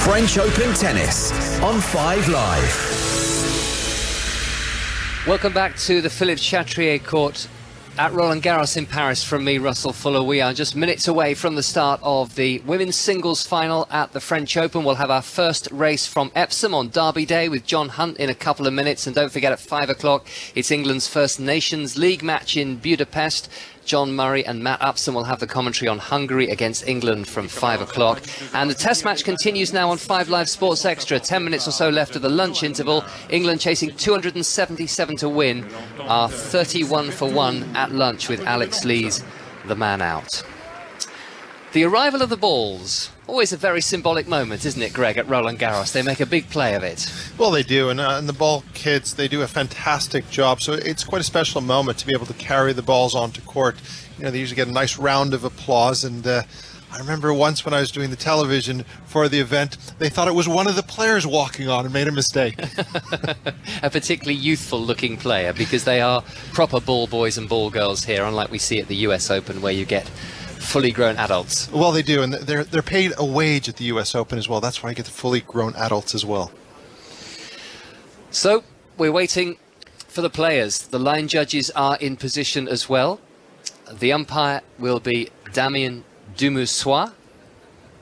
French Open Tennis on 5 Live. Welcome back to the Philippe Chatrier Court at Roland Garros in Paris from me, Russell Fuller. We are just minutes away from the start of the women's singles final at the French Open. We'll have our first race from Epsom on Derby Day with John Hunt in a couple of minutes. And don't forget, at 5 o'clock, it's England's first Nations League match in Budapest. John Murray and Matt Upson will have the commentary on Hungary against England from 5 o'clock. And the test match continues now on 5 Live Sports Extra. 10 minutes or so left of the lunch interval. England chasing 277 to win, are 31 for 1 at lunch with Alex Lees, the man out. The arrival of the balls. Always a very symbolic moment, isn't it, Greg, at Roland Garros? They make a big play of it. Well, they do, and the ball kids, they do a fantastic job. So it's quite a special moment to be able to carry the balls onto court. You know, they usually get a nice round of applause, and I remember once when I was doing the television for the event, they thought it was one of the players walking on and made a mistake. A particularly youthful-looking player, because they are proper ball boys and ball girls here, unlike we see at the US Open, where you get fully grown adults. Well, they do, and they're paid a wage at the US Open as well. That's why I get the fully grown adults as well. So we're waiting for the players. The line judges are in position as well. The umpire will be Damien Dumoussois,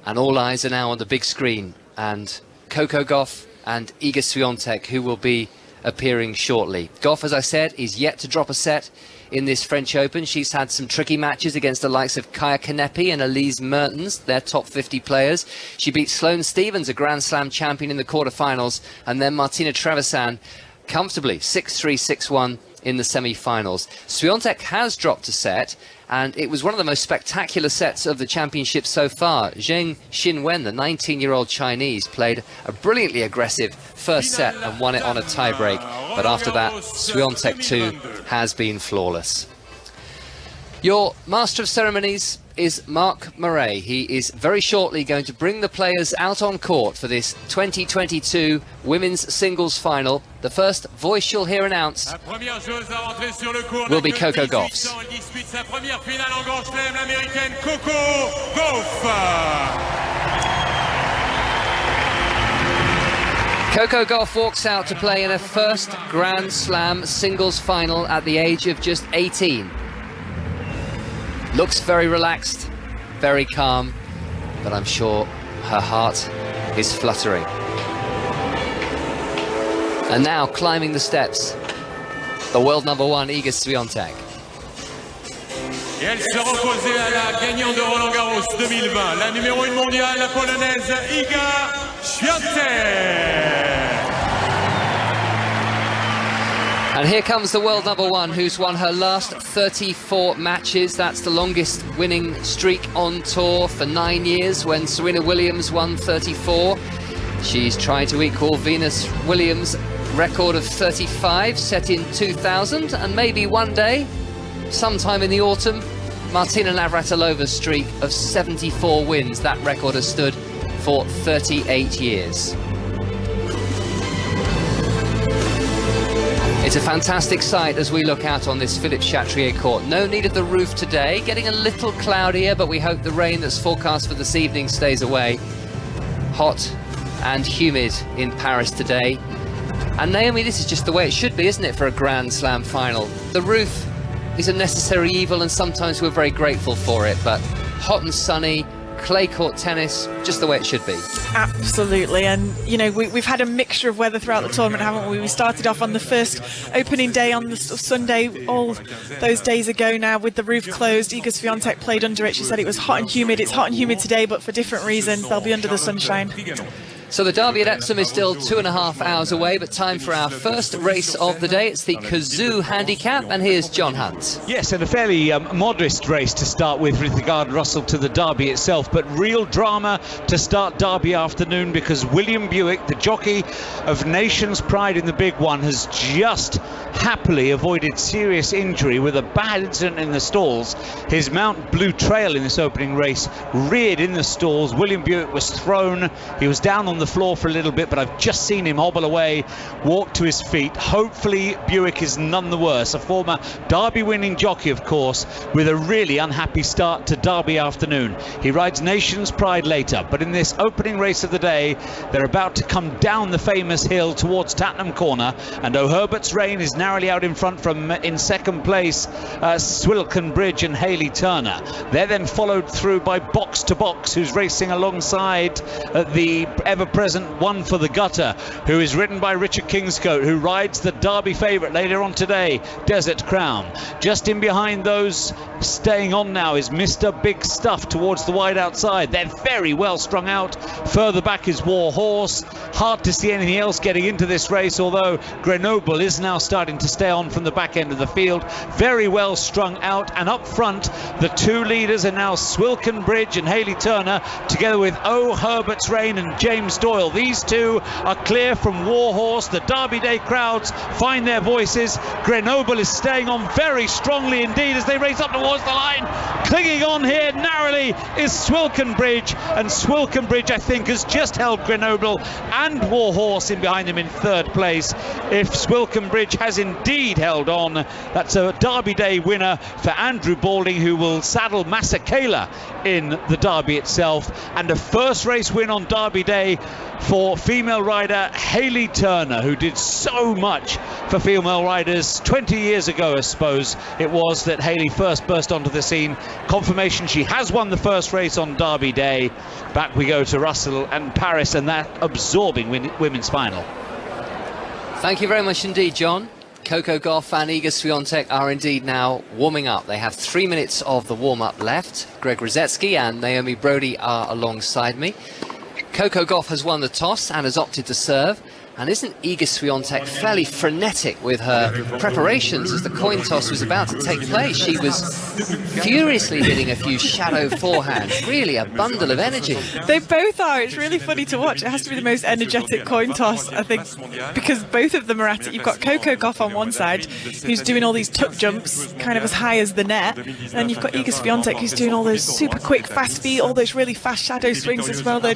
and all eyes are now on the big screen, and Coco Gauff and Iga Świątek, who will be appearing shortly. Gauff, as I said, is yet to drop a set in this French Open. She's had some tricky matches against the likes of Kaya Kanepi and Elise Mertens, their top 50 players. She beat Sloane Stephens, a Grand Slam champion, in the quarterfinals, and then Martina Trevisan comfortably 6-3, 6-1 in the semi-finals. Świątek has dropped a set, and it was one of the most spectacular sets of the championship so far. Zheng Xinwen, the 19-year-old Chinese, played a brilliantly aggressive first set and won it on a tiebreak. But after that, Świątek too has been flawless. Your Master of Ceremonies is Marc Murray. He is very shortly going to bring the players out on court for this 2022 women's singles final. The first voice you'll hear announced will be Coco Gauff's. Coco Gauff walks out to play in her first Grand Slam singles final at the age of just 18. Looks very relaxed, very calm, but I'm sure her heart is fluttering. And now, climbing the steps, the world number 1, Iga Świątek. Et elle sera opposée à la gagnante de Roland Garros 2020, la numéro 1 mondiale, la polonaise Iga Świątek. And here comes the world number 1, who's won her last 34 matches. That's the longest winning streak on tour for 9 years, when Serena Williams won 34. She's trying to equal Venus Williams' record of 35, set in 2000, and maybe one day, sometime in the autumn, Martina Navratilova's streak of 74 wins. That record has stood for 38 years. It's a fantastic sight as we look out on this Philippe Chatrier Court. No need of the roof today, getting a little cloudier, but we hope the rain that's forecast for this evening stays away. Hot and humid in Paris today. And Naomi, this is just the way it should be, isn't it, for a Grand Slam final? The roof is a necessary evil, and sometimes we're very grateful for it, but hot and sunny, clay court tennis, just the way it should be. Absolutely, and you know, we've had a mixture of weather throughout the tournament, haven't we? We started off on the first opening day on the Sunday, all those days ago now, with the roof closed. Iga Świątek played under it. She said it was hot and humid. It's hot and humid today, but for different reasons. They'll be under the sunshine. So the derby at Epsom is still 2.5 hours away, but time for our first race of the day. It's the Kazoo Handicap, and here's John Hunt. Yes, and a fairly modest race to start with regard, Russell, to the derby itself, but real drama to start derby afternoon, because William Buick, the jockey of Nation's Pride in the Big One, has just happily avoided serious injury with a bad incident in the stalls. His mount Blue Trail in this opening race reared in the stalls. William Buick was thrown. He was down on on the floor for a little bit, but I've just seen him hobble away, walk to his feet. Hopefully Buick is none the worse. A former Derby winning jockey, of course, with a really unhappy start to Derby afternoon. He rides Nation's Pride later, but in this opening race of the day, they're about to come down the famous hill towards Tattenham Corner, and O'Herbert's Reign is narrowly out in front from, in second place, Swilken Bridge and Hayley Turner. They're then followed through by Box to Box, who's racing alongside the ever-present One for the Gutter, who is ridden by Richard Kingscote, who rides the Derby favourite later on today, Desert Crown. Just in behind those, staying on now, is Mr. Big Stuff towards the wide outside. They're very well strung out. Further back is War Horse. Hard to see anything else getting into this race, although Grenoble is now starting to stay on from the back end of the field. Very well strung out, and up front the two leaders are now Swilken Bridge and Hayley Turner, together with O'Herbert's Reign and James Doyle. These two are clear from War Horse. The Derby Day crowds find their voices. Grenoble is staying on very strongly indeed as they race up towards the line. Clinging on here narrowly is Swilken Bridge, and Swilken Bridge, I think, has just held Grenoble and War Horse in behind them in third place. If Swilken Bridge has indeed held on, that's a Derby Day winner for Andrew Balding, who will saddle Masekela in the Derby itself, and a first race win on Derby Day for female rider Hayley Turner, who did so much for female riders 20 years ago, I suppose it was, that Hayley first burst onto the scene. Confirmation she has won the first race on Derby Day. Back we go to Russell and Paris and that absorbing women's final. Thank you very much indeed, John. Coco Gauff and Iga Świątek are indeed now warming up. They have 3 minutes of the warm-up left. Greg Rosetsky and Naomi Brody are alongside me. Coco Gauff has won the toss and has opted to serve. And isn't Iga Świątek fairly frenetic with her preparations as the coin toss was about to take place? She was furiously hitting a few shadow forehands. Really a bundle of energy. They both are. It's really funny to watch. It has to be the most energetic coin toss, I think, because both of them are at it. You've got Coco Gauff on one side, who's doing all these tuck jumps, kind of as high as the net. And then you've got Iga Świątek, who's doing all those super quick, fast feet, all those really fast shadow swings as well. They're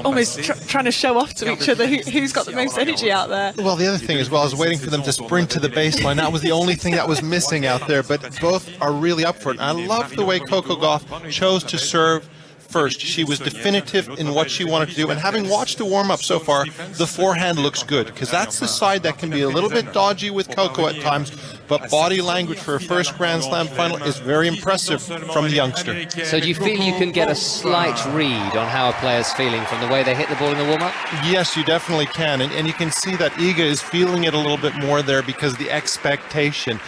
almost trying to show off to each other who's got the most energy out there. Well, the other thing as well, I was waiting for them to sprint to the baseline. That was the only thing that was missing out there, but both are really up for it. And I love the way Coco Gauff chose to serve first. She was definitive in what she wanted to do, and having watched the warm-up so far, the forehand looks good, because that's the side that can be a little bit dodgy with Coco at times, but body language for her first Grand Slam final is very impressive from the youngster. So do you feel you can get a slight read on how a player's feeling from the way they hit the ball in the warm-up? Yes, you definitely can, and you can see that Iga is feeling it a little bit more there because of the expectation.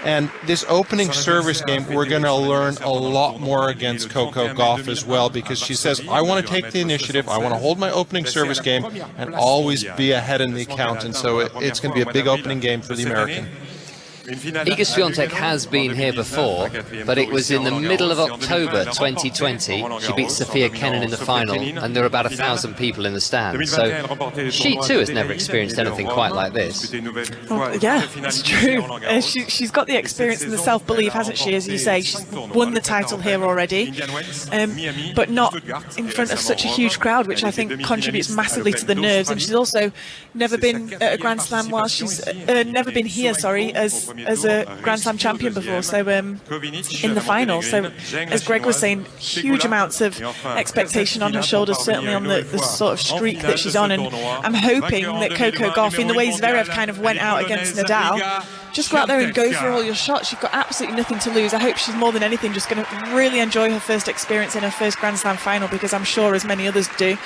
And this opening service game, we're going to learn a lot more against Coco Gauff as well, because she says, I want to take the initiative, I want to hold my opening service game and always be ahead in the account. And so it's going to be a big opening game for the American. Iga Świątek has been here before, but it was in the middle of October 2020. She beat Sophia Kenin in the final, and there were about 1,000 people in the stand. So she too has never experienced anything quite like this. Well, yeah, it's true. She's got the experience and the self-belief, hasn't she? As you say, she's won the title here already, but not in front of such a huge crowd, which I think contributes massively to the nerves. And she's also never been at a Grand Slam while she's never been here, sorry, as a Grand Slam champion before, so in the final. So as Greg was saying, huge amounts of expectation on her shoulders, certainly on the sort of streak that she's on, and I'm hoping that Coco Gauff, in the way Zverev kind of went out against Nadal, just go out there and go for all your shots. You've got absolutely nothing to lose. I hope she's more than anything just going to really enjoy her first experience in her first Grand Slam final, because I'm sure, as many others do,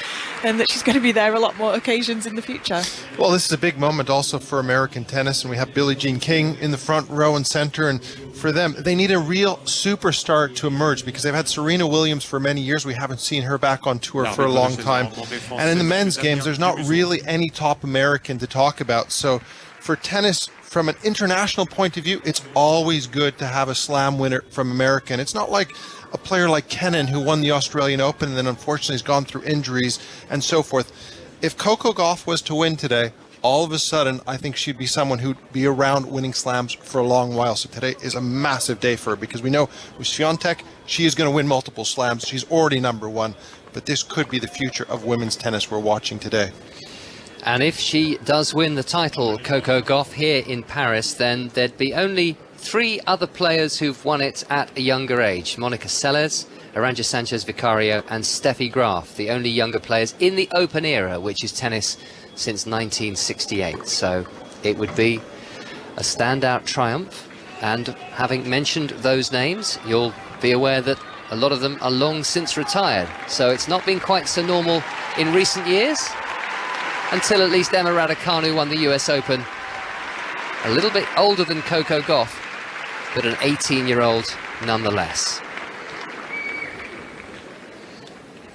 that she's going to be there a lot more occasions in the future. Well, this is a big moment also for American tennis, and we have Billie Jean King in the front row and center, and for them, they need a real superstar to emerge, because they've had Serena Williams for many years. We haven't seen her back on tour for a long time. And in the men's games, there's not really any top American to talk about. So for tennis, from an international point of view, it's always good to have a slam winner from America. And it's not like a player like Kenin, who won the Australian Open and then unfortunately has gone through injuries and so forth. If Coco Gauff was to win today, all of a sudden, I think she'd be someone who'd be around winning slams for a long while. So today is a massive day for her, because we know with Świątek, she is going to win multiple slams. She's already #1. but this could be the future of women's tennis we're watching today. And if she does win the title, Coco Gauff, here in Paris, then there'd be only 3 other players who've won it at a younger age. Monica Seles, Arantxa Sanchez Vicario and Steffi Graf, the only younger players in the Open era, which is tennis since 1968. So it would be a standout triumph. And having mentioned those names, you'll be aware that a lot of them are long since retired. So it's not been quite so normal in recent years, until at least Emma Raducanu won the US Open. A little bit older than Coco Gauff, but an 18-year-old nonetheless.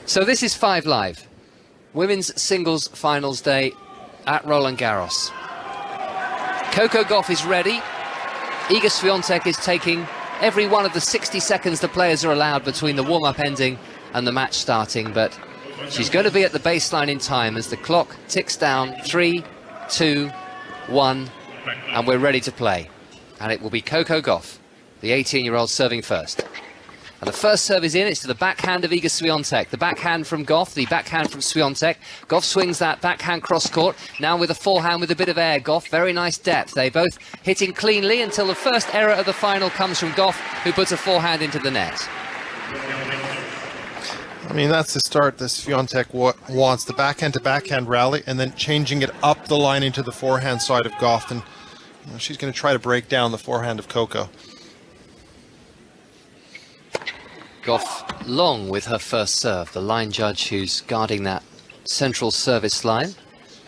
So this is 5 Live, women's singles finals day at Roland Garros. Coco Gauff is ready. Iga Świątek is taking every one of the 60 seconds the players are allowed between the warm-up ending and the match starting, but she's going to be at the baseline in time as the clock ticks down. 3, 2, 1, and we're ready to play. And it will be Coco Gauff, the 18-year-old, serving first. And the first serve is in. It's to the backhand of Iga Świątek. The backhand from Gauff, the backhand from Świątek. Gauff swings that backhand cross-court. Now with a forehand with a bit of air. Gauff, very nice depth. They both hitting cleanly until the first error of the final comes from Gauff, who puts a forehand into the net. I mean, that's the start that Świątek wants, the backhand-to-backhand rally, and then changing it up the line into the forehand side of Gauff. And she's going to try to break down the forehand of Coco. Gauff long with her first serve. The line judge who's guarding that central service line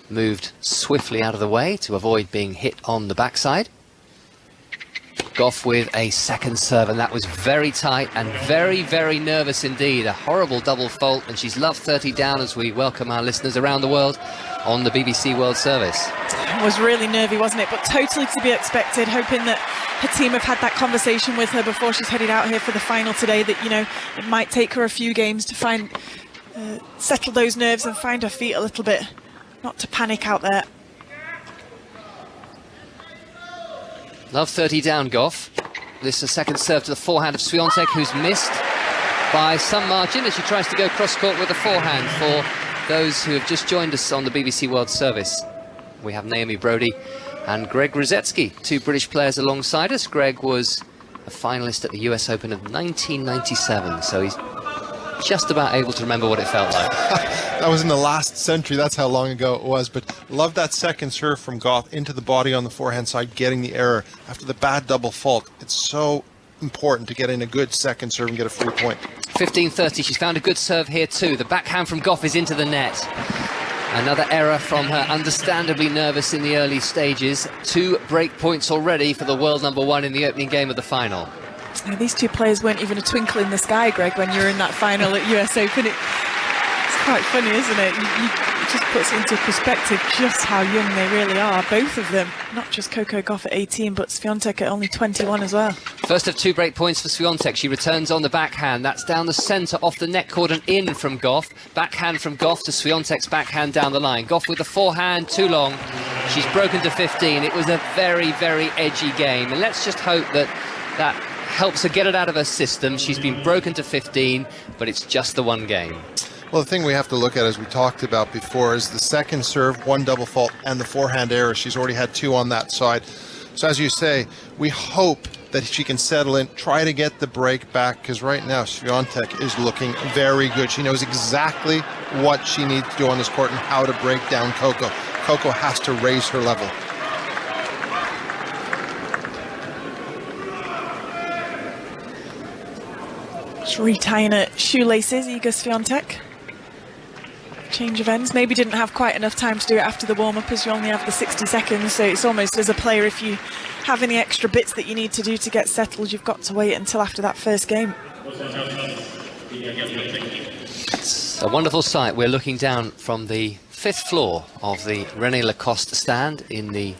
moved swiftly out of the way to avoid being hit on the backside. Gauff with a second serve, and that was very tight and very, very nervous indeed. A horrible double fault, and she's love 30 down as we welcome our listeners around the world on the BBC World Service. It was really nervy, wasn't it? But totally to be expected, hoping that her team have had that conversation with her before she's headed out here for the final today, that, you know, it might take her a few games to settle those nerves and find her feet a little bit, not to panic out there. Love 30 down, Gauff. This is a second serve to the forehand of Świątek, who's missed by some margin as she tries to go cross-court with a forehand. For those who have just joined us on the BBC World Service, we have Naomi Brodie and Greg Ruzetsky, 2 British players alongside us. Greg was a finalist at the US Open of 1997, so he's just about able to remember what it felt like. That was in the last century, that's how long ago it was, but love that second serve from Gauff into the body on the forehand side, getting the error after the bad double fault. It's so important to get in a good second serve and get a free point. 15-30, she's found a good serve here too. The backhand from Gauff is into the net. Another error from her, understandably nervous in the early stages. 2 break points already for the world number 1 in the opening game of the final. Now, these 2 players weren't even a twinkle in the sky, Greg, when you were in that final at US Open. It's quite funny, isn't it? It just puts into perspective just how young they really are, both of them. Not just Coco Gauff at 18, but Świątek at only 21 as well. First of 2 break points for Świątek. She returns on the backhand. That's down the centre, off the net cord and in from Gauff. Backhand from Gauff to Świątek's backhand down the line. Gauff with the forehand, too long. She's broken to 15. It was a very, very edgy game. And let's just hope that helps her get it out of her system. She's been broken to 15, but it's just the one game. Well, the thing we have to look at, as we talked about before, is the second serve, 1 double fault, and the forehand error. She's already had 2 on that side. So as you say, we hope that she can settle in, try to get the break back, because right now Świątek is looking very good. She knows exactly what she needs to do on this court and how to break down Coco. Coco has to raise her level. Just retying her shoelaces, Iga Świątek. Change of ends. Maybe didn't have quite enough time to do it after the warm-up, as you only have the 60 seconds, so it's almost as a player, if you have any extra bits that you need to do to get settled, you've got to wait until after that first game. It's a wonderful sight. We're looking down from the 5th floor of the René Lacoste stand in the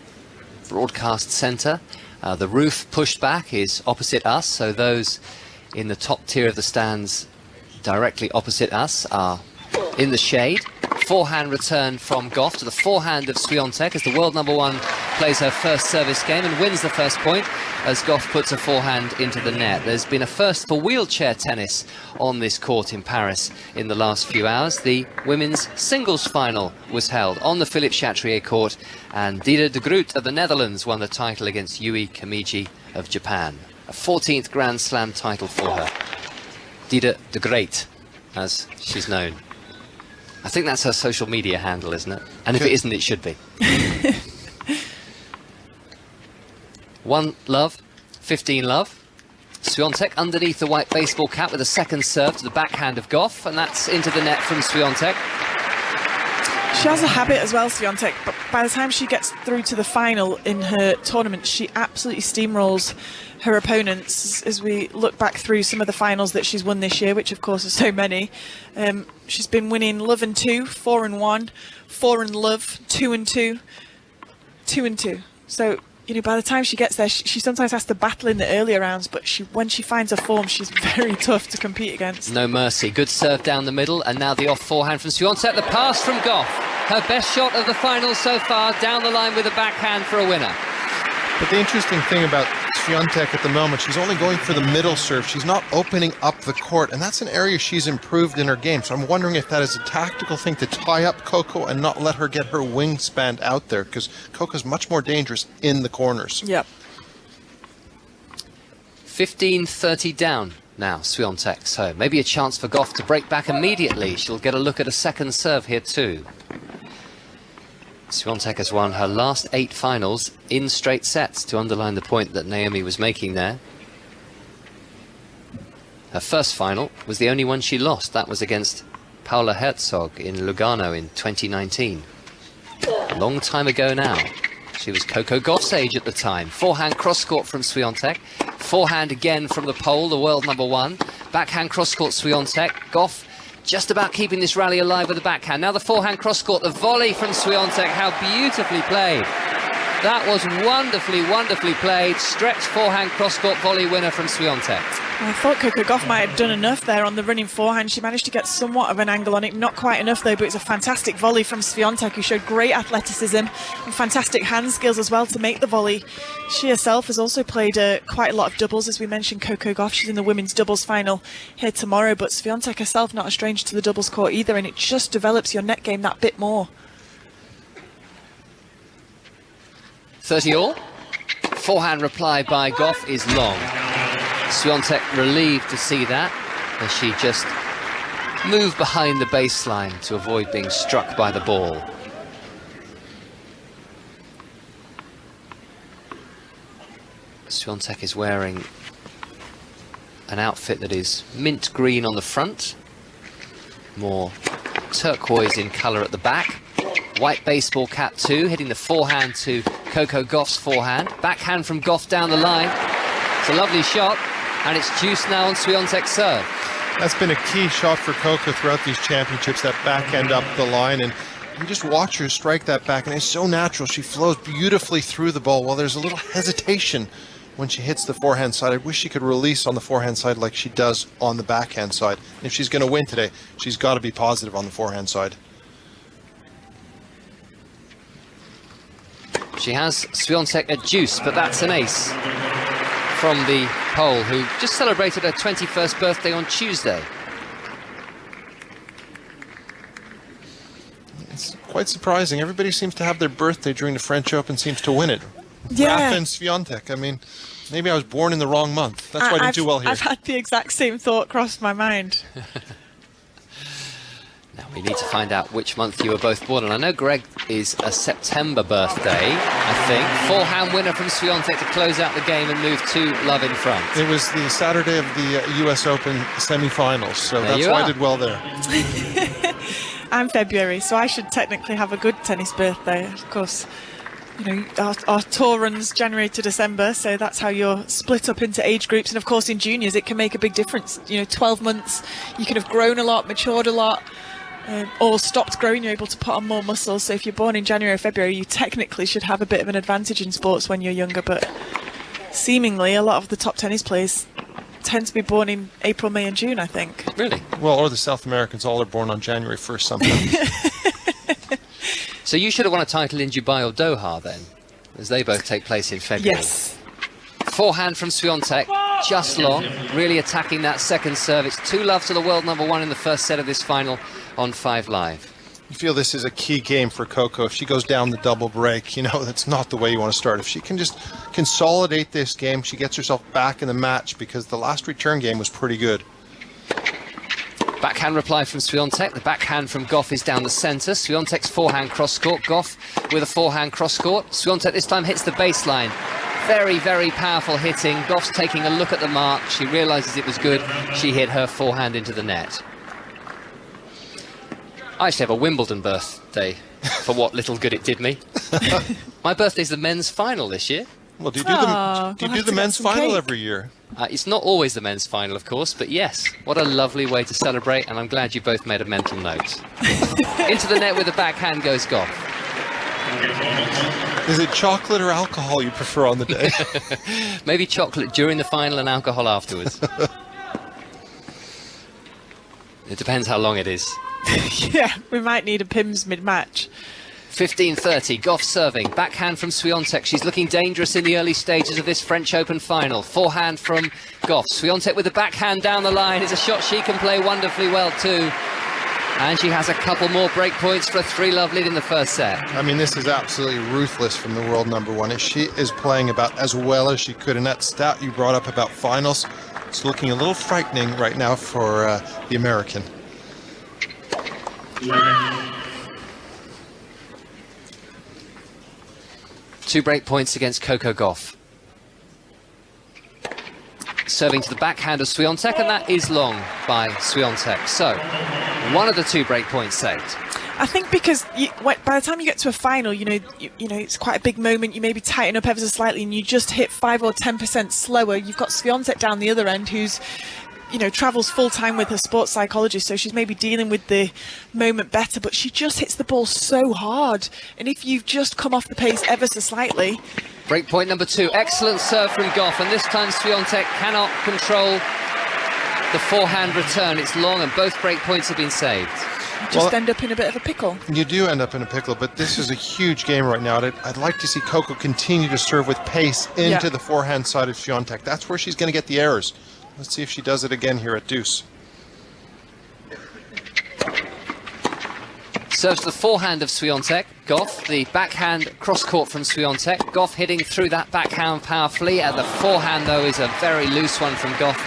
broadcast centre. The roof pushed back is opposite us, so those in the top tier of the stands directly opposite us are in the shade. Forehand return from Gauff to the forehand of Świątek as the world number 1 plays her first service game and wins the first point. as Gauff puts a forehand into the net. There's been a first for wheelchair tennis on this court in Paris in the last few hours. The women's singles final was held on the Philippe Chatrier court, and Dida de Groot of the Netherlands won the title against Yui Kamiji of Japan. A 14th Grand Slam title for her. Dida de Great, as she's known. I think that's her social media handle, isn't it? And if it isn't, it should be. 1 love, 15 love. Świątek underneath the white baseball cap with a second serve to the backhand of Gauff, and that's into the net from Świątek. She has a habit as well, Świątek, but by the time she gets through to the final in her tournament, she absolutely steamrolls her opponents. As we look back through some of the finals that she's won this year, which of course are so many, she's been winning love and 2, 4 and 1, 4 and love, 2 and 2, 2 and 2. So, you know, by the time she gets there, she sometimes has to battle in the earlier rounds, but when she finds her form, she's very tough to compete against. No mercy. Good serve down the middle, and now the off forehand from Świątek. The pass from Gauff. Her best shot of the final so far, down the line with a backhand for a winner. But the interesting thing about Świątek at the moment, she's only going for the middle serve. She's not opening up the court, and that's an area she's improved in her game. So I'm wondering if that is a tactical thing to tie up Coco and not let her get her wingspan out there, because Coco's much more dangerous in the corners. Yep. 15-30 down now, Świątek. So maybe a chance for Gauff to break back immediately. She'll get a look at a second serve here too. Świątek has won her last 8 finals in straight sets, to underline the point that Naomi was making there. Her first final was the only one she lost. That was against Paula Herzog in Lugano in 2019. A long time ago now. She was Coco Gauff's age at the time. Forehand cross-court from Świątek. Forehand again from the Pole, the world #1. Backhand cross-court Świątek. Gauff just about keeping this rally alive with the backhand. Now the forehand cross-court, the volley from Świątek. How beautifully played. That was wonderfully, wonderfully played. Stretch forehand cross-court volley winner from Świątek. I thought Coco Gauff might have done enough there on the running forehand. She managed to get somewhat of an angle on it. Not quite enough though, but it's a fantastic volley from Świątek, who showed great athleticism and fantastic hand skills as well to make the volley. She herself has also played quite a lot of doubles. As we mentioned, Coco Gauff, she's in the women's doubles final here tomorrow, but Świątek herself not a stranger to the doubles court either, and it just develops your net game that bit more. 30 all. Forehand reply by Gauff is long. Świątek relieved to see that, as she just moved behind the baseline to avoid being struck by the ball. Świątek is wearing an outfit that is mint green on the front, more turquoise in colour at the back. White baseball cap too, hitting the forehand to Coco Gauff's forehand. Backhand from Gauff down the line. It's a lovely shot, and it's juice now on Świątek's serve. That's been a key shot for Coco throughout these championships, that backhand up the line, and you just watch her strike that back, and it's so natural. She flows beautifully through the ball. Well, there's a little hesitation when she hits the forehand side. I wish she could release on the forehand side like she does on the backhand side. If she's going to win today, she's got to be positive on the forehand side. She has Świątek at juice, but that's an ace from the Pole, who just celebrated her 21st birthday on Tuesday. It's quite surprising. Everybody seems to have their birthday during the French Open, seems to win it. Yeah. Rafa and Świątek. I mean, maybe I was born in the wrong month. That's why I didn't do well here. I've had the exact same thought cross my mind. Now we need to find out which month you were both born, and I know Greg is a September birthday, I think. Forehand winner from Świątek to close out the game and move 2-love in front. It was the Saturday of the US Open semi-finals, so that's why I did well there. I'm February, so I should technically have a good tennis birthday. Of course, you know, our tour runs January to December, so that's how you're split up into age groups. And of course, in juniors, it can make a big difference. You know, 12 months, you can have grown a lot, matured a lot, or stopped growing, you're able to put on more muscle. So if you're born in January or February, you technically should have a bit of an advantage in sports when you're younger, but seemingly a lot of the top tennis players tend to be born in April, May and June, I think. Really? Well, or the South Americans, all are born on January 1st sometimes. So you should have won a title in Dubai or Doha then, as they both take place in February. Yes. Forehand from Świątek, just long, really attacking that second serve. It's 2-love to the world number 1 in the first set of this final on 5 Live. You feel this is a key game for Coco. If she goes down the double break, you know, that's not the way you want to start. If she can just consolidate this game, she gets herself back in the match, because the last return game was pretty good. Backhand reply from Świątek. The backhand from Gauff is down the centre. Świątek's forehand cross-court. Gauff with a forehand cross-court. Świątek this time hits the baseline. Very, very powerful hitting. Gauff's taking a look at the mark. She realises it was good. She hit her forehand into the net. I actually have a Wimbledon birthday, for what little good it did me. My birthday's the men's final this year. Well, do you do the men's final every year? It's not always the men's final, of course, but yes, what a lovely way to celebrate, and I'm glad you both made a mental note. Into the net with the backhand goes Gauff. Is it chocolate or alcohol you prefer on the day? Maybe chocolate during the final and alcohol afterwards. It depends how long it is. Yeah, we might need a Pims mid-match. 15:30, Gauff serving. Backhand from Świątek. She's looking dangerous in the early stages of this French Open final. Forehand from Gauff. Świątek with the backhand down the line is a shot she can play wonderfully well too. And she has a couple more break points for a 3-love lead in the first set. I mean, this is absolutely ruthless from the world number 1. She is playing about as well as she could. And that stat you brought up about finals, it's looking a little frightening right now for the American. Two break points against Coco Gauff. Serving to the backhand of Świątek, and that is long by Świątek. So, one of the 2 break points saved. I think because by the time you get to a final, you know, it's quite a big moment. You maybe tighten up ever so slightly, and you just hit 5 or 10% slower. You've got Świątek down the other end, who's, you know, travels full time with her sports psychologist, so she's maybe dealing with the moment better, but she just hits the ball so hard. And if you've just come off the pace ever so slightly... Break point number 2, excellent serve from Gauff, and this time Świątek cannot control the forehand return. It's long, and both break points have been saved. You just end up in a bit of a pickle. You do end up in a pickle, but this is a huge game right now. I'd like to see Coco continue to serve with pace into the forehand side of Świątek. That's where she's going to get the errors. Let's see if she does it again here at deuce. Serves the forehand of Świątek. Gauff, the backhand cross-court from Świątek. Gauff hitting through that backhand powerfully. The forehand, though, is a very loose one from Gauff.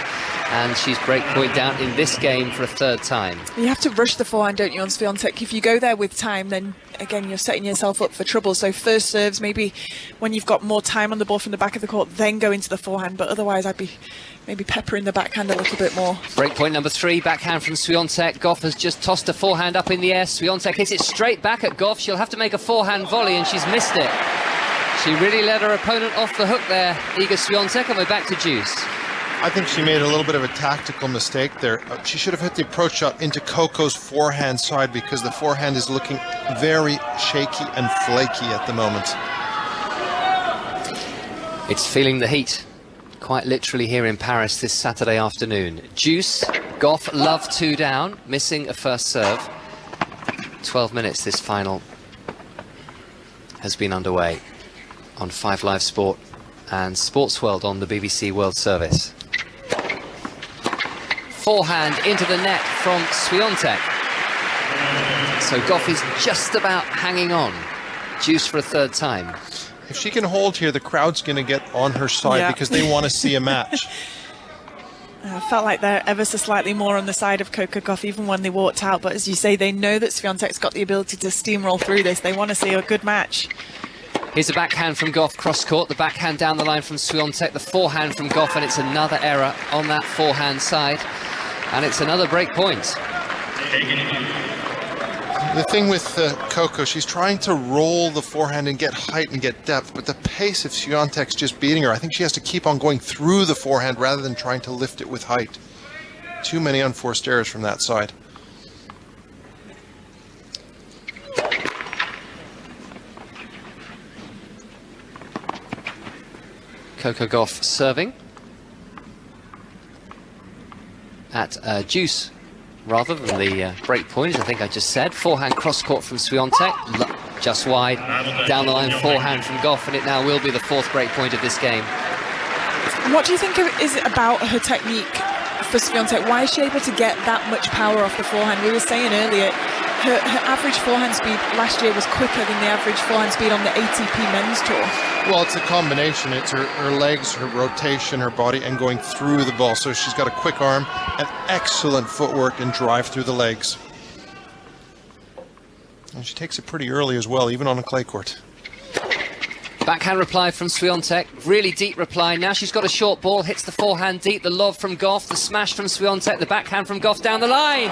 And she's break point down in this game for a 3rd time. You have to rush the forehand, don't you, on Świątek? If you go there with time, then, again, you're setting yourself up for trouble. So first serves, maybe when you've got more time on the ball from the back of the court, then go into the forehand. But otherwise, I'd be maybe peppering the backhand a little bit more. Break point number 3, backhand from Świątek. Gauff has just tossed a forehand up in the air. Świątek hits it straight back at Gauff. She'll have to make a forehand volley, and she's missed it. She really let her opponent off the hook there, Iga Świątek, and we're back to deuce. I think she made a little bit of a tactical mistake there. She should have hit the approach shot into Coco's forehand side, because the forehand is looking very shaky and flaky at the moment. It's feeling the heat, quite literally, here in Paris this Saturday afternoon. Deuce, Gauff, love 2 down, missing a first serve. 12 minutes this final has been underway on 5 Live Sport and Sports World on the BBC World Service. Forehand into the net from Świątek. So Gauff is just about hanging on. Deuce for a 3rd time. If she can hold here, the crowd's going to get on her side because they want to see a match. I felt like they're ever so slightly more on the side of Coco Gauff even when they walked out, but as you say, they know that Świątek's got the ability to steamroll through this. They want to see a good match. Here's a backhand from Gauff, cross-court. The backhand down the line from Świątek. The forehand from Gauff, and it's another error on that forehand side. And it's another break point. The thing with Coco, she's trying to roll the forehand and get height and get depth, but the pace of Świątek's just beating her. I think she has to keep on going through the forehand rather than trying to lift it with height. Too many unforced errors from that side. Coco Gauff serving at deuce rather than the break point, as I think I just said. Forehand cross-court from Świątek, just wide. Down the line forehand from Gauff, and it now will be the 4th break point of this game. What do you think is it about her technique for Świątek? Why is she able to get that much power off the forehand? We were saying earlier, her average forehand speed last year was quicker than the average forehand speed on the ATP men's tour. Well, it's a combination. It's her legs, her rotation, her body, and going through the ball. So she's got a quick arm and excellent footwork and drive through the legs. And she takes it pretty early as well, even on a clay court. Backhand reply from Świątek, really deep reply. Now she's got a short ball, hits the forehand deep, the lob from Gauff, the smash from Świątek, the backhand from Gauff down the line.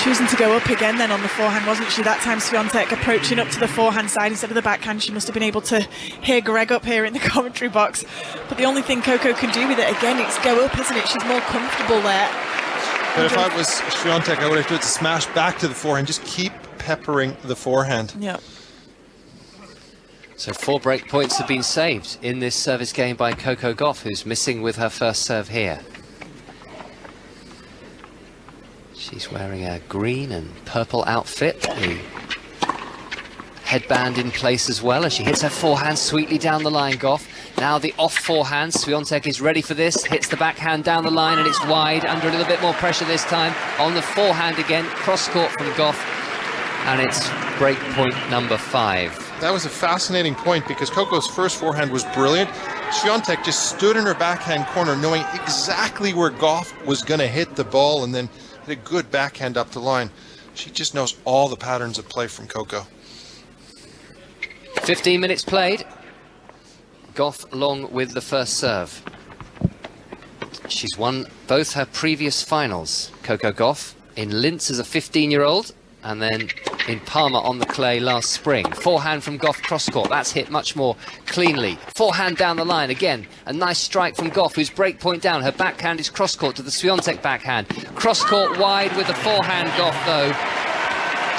Choosing to go up again then on the forehand, wasn't she? That time Świątek approaching up to the forehand side instead of the backhand. She must have been able to hear Greg up here in the commentary box. But the only thing Coco can do with it again, it's go up, isn't it? She's more comfortable there. But if I was Świątek, I would have to do it to smash back to the forehand. Just keep peppering the forehand. Yeah. So 4 break points have been saved in this service game by Coco Gauff, who's missing with her first serve here. She's wearing a green and purple outfit, the headband in place as well as she hits her forehand sweetly down the line, Gauff. Now the off forehand, Świątek is ready for this, hits the backhand down the line and it's wide, under a little bit more pressure this time. On the forehand again, cross court from Gauff, and it's break point number 5. That was a fascinating point because Coco's first forehand was brilliant. Świątek just stood in her backhand corner knowing exactly where Gauff was going to hit the ball and then hit a good backhand up the line. She just knows all the patterns of play from Coco. 15 minutes played. Gauff along with the first serve. She's won both her previous finals, Coco Gauff, in Linz as a 15-year-old and then in Parma on the clay last spring. Forehand from Gauff cross court, that's hit much more cleanly. Forehand down the line again, a nice strike from Gauff, who's break point down. Her backhand is cross court to the Świątek backhand. Cross court wide with the forehand, Gauff though.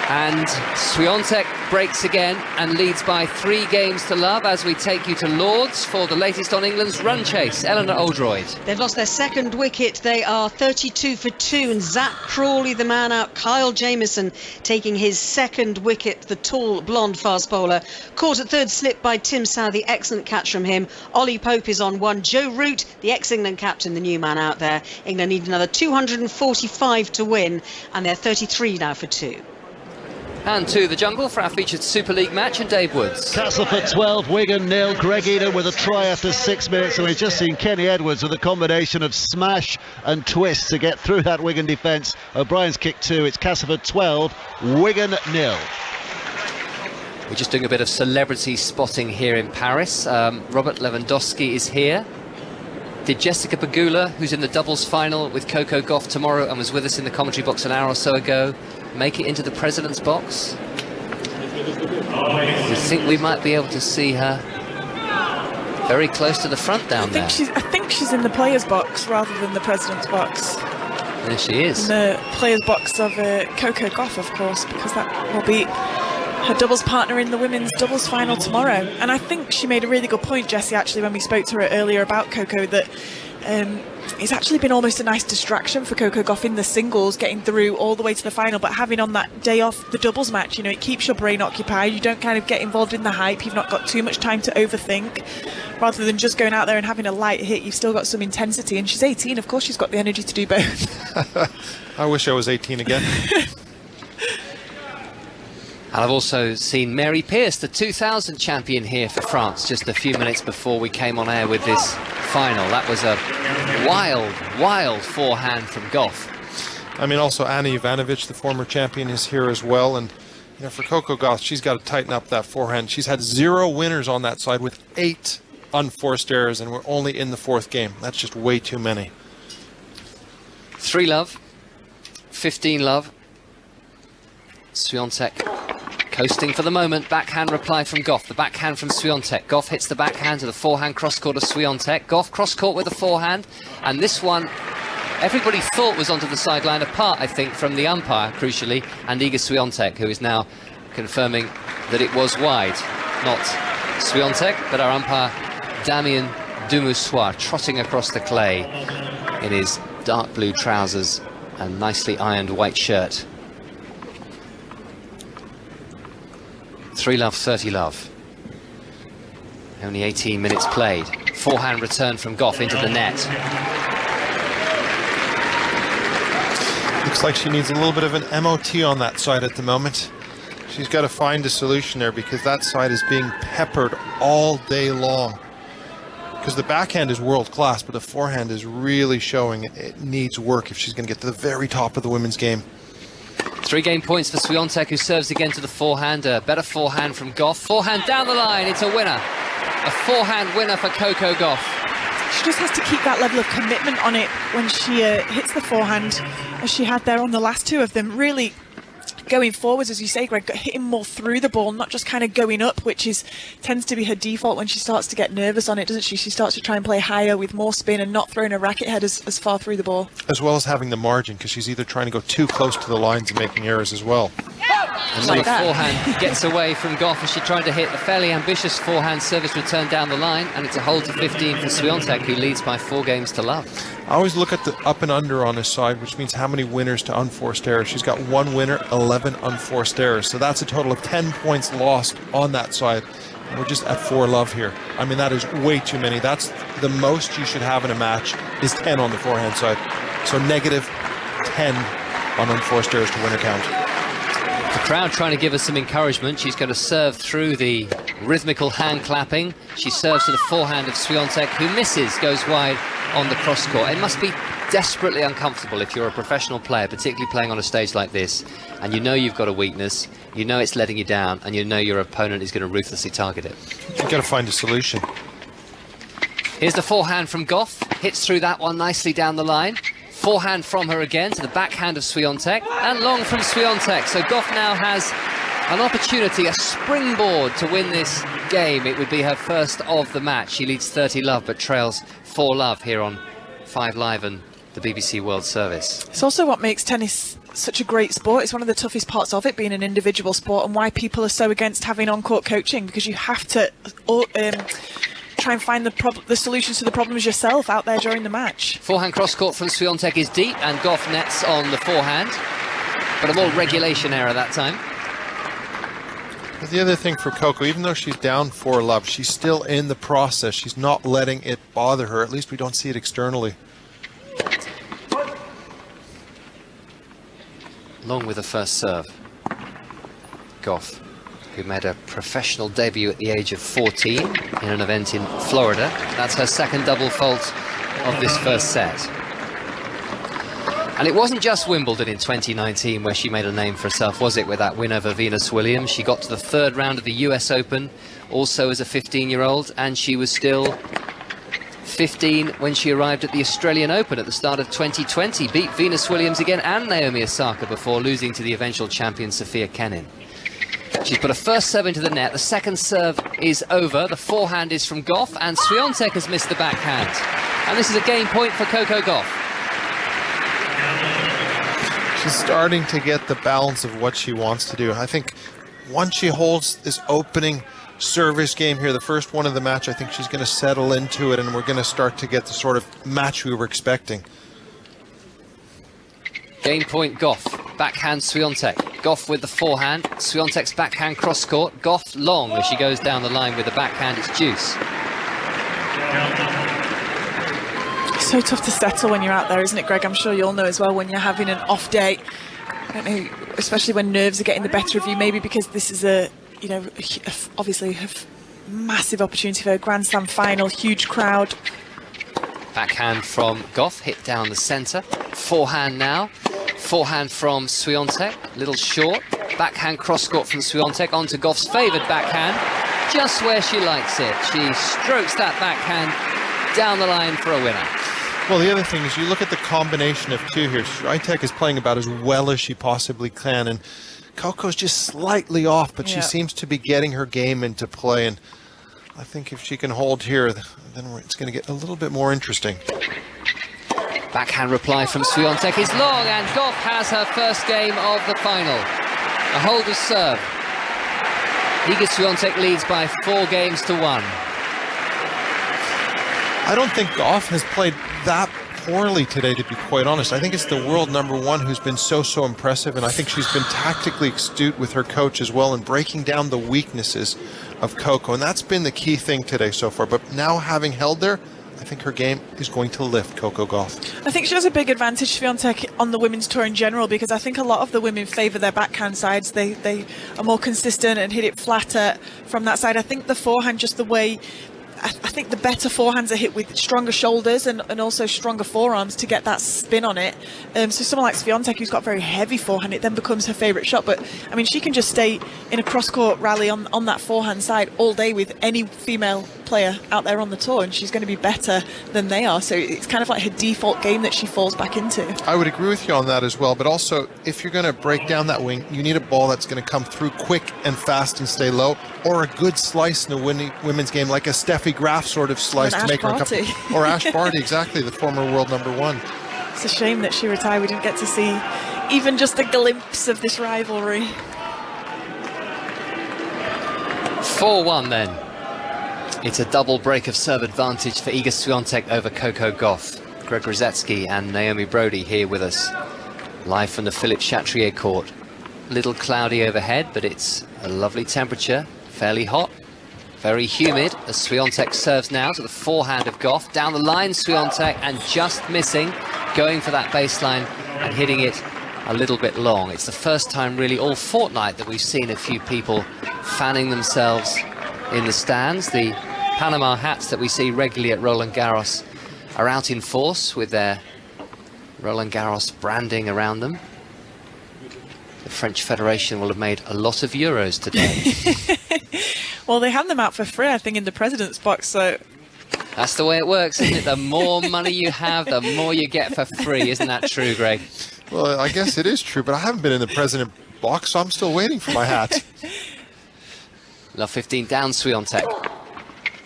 And Świątek breaks again and leads by 3 games to love as we take you to Lords for the latest on England's run chase. Eleanor Oldroyd. They've lost their second wicket. They are 32 for 2 and Zach Crawley the man out. Kyle Jamieson taking his second wicket, the tall blonde fast bowler. Caught at third slip by Tim Southey, excellent catch from him. Ollie Pope is on 1. Joe Root, the ex-England captain, the new man out there. England need another 245 to win and they're 33 now for 2. And to the jungle for our featured Super League match, and Dave Woods. Castleford 12, Wigan 0. Greg Eden with a try after 6 minutes, and we've just seen Kenny Edwards with a combination of smash and twist to get through that Wigan defence. O'Brien's kick 2. It's Castleford 12, Wigan 0. We're just doing a bit of celebrity spotting here in Paris. Robert Lewandowski is here. Did Jessica Pegula, who's in the doubles final with Coco Gauff tomorrow and was with us in the commentary box an hour or so ago, make it into the president's box? We think we might be able to see her very close to the front down there. I think she's in the players' box rather than the president's box. There she is. In the players' box of Coco Gauff, of course, because that will be her doubles partner in the women's doubles final tomorrow. And I think she made a really good point, Jessie, actually, when we spoke to her earlier about Coco, that it's actually been almost a nice distraction for Coco Gauff in the singles, getting through all the way to the final, but having on that day off the doubles match, you know, it keeps your brain occupied. You don't kind of get involved in the hype. You've not got too much time to overthink. Rather than just going out there and having a light hit, you've still got some intensity. And she's 18, of course she's got the energy to do both. I wish I was 18 again. And I've also seen Mary Pierce, the 2000 champion, here for France just a few minutes before we came on air with this final. That was a wild forehand from Gauff. I mean, also Anna Ivanovic, the former champion, is here as well. And you know, for Coco Gauff, she's got to tighten up that forehand. She's had 0 winners on that side with 8 unforced errors, and we're only in the 4th game. That's just way too many. 3 love, 15 love. Świątek coasting for the moment. Backhand reply from Gauff. The backhand from Świątek. Gauff hits the backhand to the forehand cross court of Świątek. Gauff cross court with the forehand, and this one everybody thought was onto the sideline, apart, I think, from the umpire, crucially, and Iga Świątek, who is now confirming that it was wide. Not Świątek, but our umpire Damien Dumoussoir, trotting across the clay in his dark blue trousers and nicely ironed white shirt. 3-love, 30-love. Only 18 minutes played. Forehand return from Gauff into the net. Looks like she needs a little bit of an MOT on that side at the moment. She's got to find a solution there because that side is being peppered all day long. Because the backhand is world class, but the forehand is really showing it needs work if she's going to get to the very top of the women's game. 3 game points for Świątek, who serves again to the forehand. A better forehand from Gauff. Forehand down the line, it's a winner. A forehand winner for Coco Gauff. She just has to keep that level of commitment on it when she hits the forehand, as she had there on the last 2 of them. Really going forwards, as you say, Greg, hitting more through the ball, not just kind of going up, which tends to be her default when she starts to get nervous on it, doesn't she? She starts to try and play higher with more spin and not throwing a racket head as far through the ball. As well as having the margin, because she's either trying to go too close to the lines and making errors as well. Another forehand gets away from Gauff as she tried to hit a fairly ambitious forehand service return down the line, and it's a hold to 15 for Świątek, who leads by 4 games to love. I always look at the up and under on this side, which means how many winners to unforced errors. She's got 1 winner, 11 unforced errors. So that's a total of 10 points lost on that side. And we're just at 4-love here. I mean, that is way too many. That's the most you should have in a match is 10 on the forehand side. So negative 10 on unforced errors to winner count. The crowd trying to give us some encouragement. She's going to serve through the rhythmical hand clapping. She serves to the forehand of Świątek, who misses, goes wide on the cross court. It must be desperately uncomfortable if you're a professional player, particularly playing on a stage like this, and you know you've got a weakness, you know it's letting you down, and you know your opponent is going to ruthlessly target it. You've got to find a solution. Here's the forehand from Gauff. Hits through that one nicely down the line. Forehand from her again to the backhand of Świątek, and long from Świątek. So Gauff now has an opportunity, a springboard to win this game. It would be her first of the match. She leads 30-love, but trails 4-love here on 5 Live and the BBC World Service. It's also what makes tennis such a great sport. It's one of the toughest parts of it, being an individual sport, and why people are so against having on-court coaching, because you have to try and find the solutions to the problems yourself out there during the match. Forehand cross-court from Świątek is deep, and Gauff nets on the forehand, but a more regulation error that time. But the other thing for Coco, even though she's down 4-love, she's still in the process. She's not letting it bother her. At least we don't see it externally. Long with the first serve. Gauff, who made a professional debut at the age of 14 in an event in Florida. That's her second double fault of this first set. And it wasn't just Wimbledon in 2019 where she made a name for herself, was it, with that win over Venus Williams? She got to the 3rd round of the US Open, also as a 15-year-old, and she was still 15 when she arrived at the Australian Open at the start of 2020. Beat Venus Williams again and Naomi Osaka before losing to the eventual champion Sofia Kenin. She's put a first serve into the net. The second serve is over. The forehand is from Gauff, and Świątek has missed the backhand. And this is a game point for Coco Gauff. She's starting to get the balance of what she wants to do. I think once she holds this opening service game here, the first one of the match, I think she's going to settle into it, and we're going to start to get the sort of match we were expecting. Game point Gauff. Backhand Świątek. Gauff with the forehand. Świątek's backhand cross court. Gauff long as she goes down the line with the backhand. It's deuce. So tough to settle when you're out there, isn't it, Greg? I'm sure you'll know as well when you're having an off day. I don't know, especially when nerves are getting the better of you, maybe because this is obviously a massive opportunity for a Grand Slam final, huge crowd. Backhand from Gauff, hit down the centre. Forehand now. Forehand from Świątek, little short. Backhand cross-court from Świątek onto Gauff's favoured backhand, just where she likes it. She strokes that backhand down the line for a winner. Well, the other thing is you look at the combination of 2 here. Swiatek is playing about as well as she possibly can, and Coco's just slightly off, but she seems to be getting her game into play, and I think if she can hold here, then it's going to get a little bit more interesting. Backhand reply from Świątek is long, and Gauff has her first game of the final. A hold of serve. Iga Świątek leads by 4 games to 1. I don't think Gauff has played that poorly today, to be quite honest. I think it's the world #1 who's been so impressive, and I think she's been tactically astute with her coach as well in breaking down the weaknesses of Coco, and that's been the key thing today so far. But now having held there, I think her game is going to lift Coco Gauff. I think she has a big advantage, Świątek, on the women's tour in general, because I think a lot of the women favour their backhand sides. They are more consistent and hit it flatter from that side. I think the forehand, just the way, I think the better forehands are hit with stronger shoulders and also stronger forearms to get that spin on it. So someone like Świątek, who's got very heavy forehand, it then becomes her favourite shot. But I mean, she can just stay in a cross-court rally on that forehand side all day with any female player out there on the tour, and she's going to be better than they are. So it's kind of like her default game that she falls back into. I would agree with you on that as well, but also if you're going to break down that wing, you need a ball that's going to come through quick and fast and stay low, or a good slice in a women's game, like a Steffi Graf sort of slice to make her a couple, or Ash Barty, exactly, the former world #1. It's a shame that she retired. We didn't get to see even just a glimpse of this rivalry. 4-1 then. It's a double break of serve advantage for Iga Świątek over Coco Gauff. Greg Rosetsky and Naomi Brody here with us, live from the Philippe Chatrier court. A little cloudy overhead, but it's a lovely temperature, fairly hot, very humid, as Świątek serves now to the forehand of Gauff. Down the line, Świątek, and just missing, going for that baseline and hitting it a little bit long. It's the first time really all fortnight that we've seen a few people fanning themselves in the stands. The Panama hats that we see regularly at Roland Garros are out in force with their Roland Garros branding around them. The French Federation will have made a lot of euros today. Well, they hand them out for free, I think, in the president's box, so... That's the way it works, isn't it? The more money you have, the more you get for free. Isn't that true, Greg? Well, I guess it is true, but I haven't been in the president box, so I'm still waiting for my hat. Love 15 down, Świątek.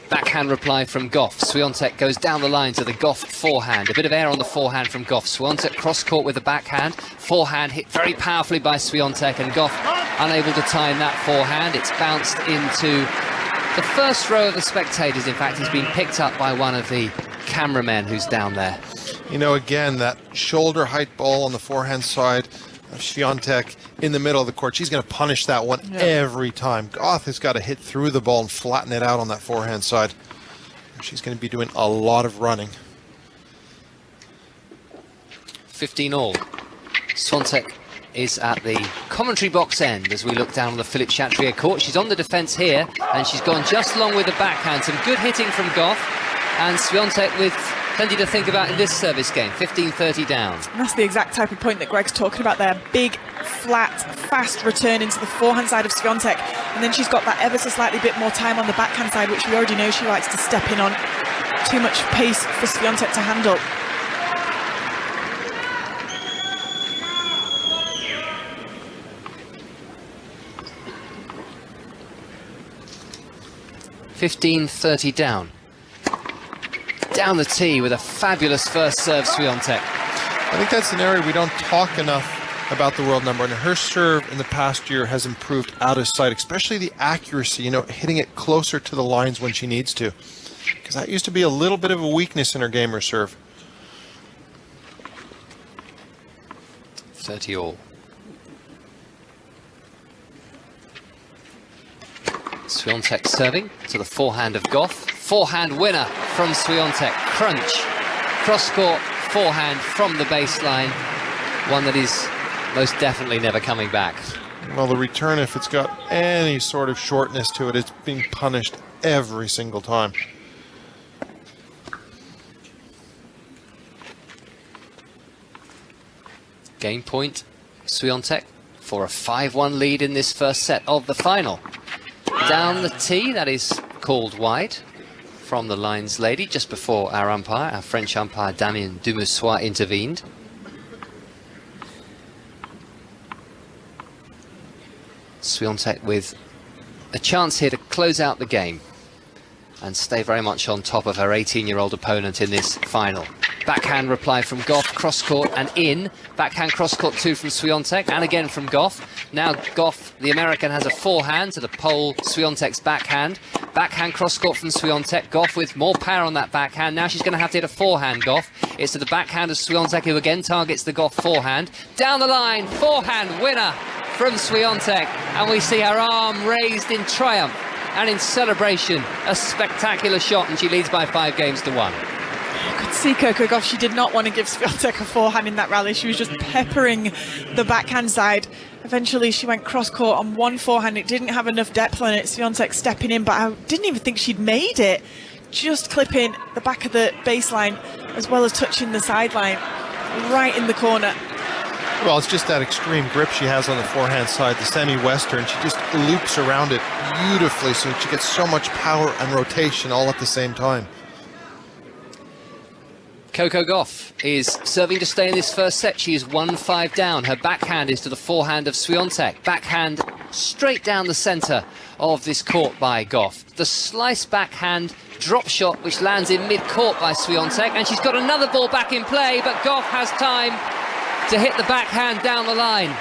Backhand reply from Gauff. Świątek goes down the line to the Gauff forehand. A bit of air on the forehand from Gauff. Świątek cross-court with the backhand. Forehand hit very powerfully by Świątek, and Gauff unable to time that forehand. It's bounced into the first row of the spectators. In fact, it's been picked up by one of the cameramen who's down there. You know, again, that shoulder height ball on the forehand side of Świątek in the middle of the court. She's going to punish that one every time. Gauff has got to hit through the ball and flatten it out on that forehand side. She's going to be doing a lot of running. 15 all. Świątek is at the commentary box end as we look down on the Philippe Chatrier court. She's on the defence here, and she's gone just long with the backhand. Some good hitting from Gauff, and Świątek with plenty to think about in this service game. 15-30 down. And that's the exact type of point that Greg's talking about there. Big, flat, fast return into the forehand side of Świątek, and then she's got that ever so slightly bit more time on the backhand side, which we already know she likes to step in on. Too much pace for Świątek to handle. $15-30 down. Down the tee with a fabulous first serve, Świątek. I think that's an area we don't talk enough about the world number, and her serve in the past year has improved out of sight, especially the accuracy, you know, hitting it closer to the lines when she needs to, because that used to be a little bit of a weakness in her game, her serve. 30 all. Świątek serving to the forehand of Gauff. Forehand winner from Świątek. Crunch. Cross-court forehand from the baseline. One that is most definitely never coming back. Well, the return, if it's got any sort of shortness to it, it's being punished every single time. Game point, Świątek, for a 5-1 lead in this first set of the final. Down the tee, that is called wide from the lines lady just before our umpire, our French umpire Damien Dumoussois, intervened. Świątek with a chance here to close out the game and stay very much on top of her 18-year-old opponent in this final. Backhand reply from Gauff, cross-court and in. Backhand cross-court 2 from Świątek, and again from Gauff. Now Gauff, the American, has a forehand to the Pole, Świątek's backhand. Backhand cross-court from Świątek. Gauff with more power on that backhand. Now she's going to have to hit a forehand, Gauff. It's to the backhand of Świątek, who again targets the Gauff forehand. Down the line, forehand winner from Świątek. And we see her arm raised in triumph and in celebration. A spectacular shot, and she leads by 5 games to 1. You could see Coco Gauff, she did not want to give Świątek a forehand in that rally. She was just peppering the backhand side. Eventually she went cross-court on one forehand. It didn't have enough depth on it. Świątek stepping in, but I didn't even think she'd made it. Just clipping the back of the baseline as well as touching the sideline, right in the corner. Well, it's just that extreme grip she has on the forehand side, the semi-western. She just loops around it beautifully, so she gets so much power and rotation all at the same time. Coco Gauff is serving to stay in this first set. She is 1-5 down. Her backhand is to the forehand of Świątek. Backhand straight down the centre of this court by Gauff. The slice backhand drop shot which lands in mid-court by Świątek, and she's got another ball back in play, but Gauff has time to hit the backhand down the line.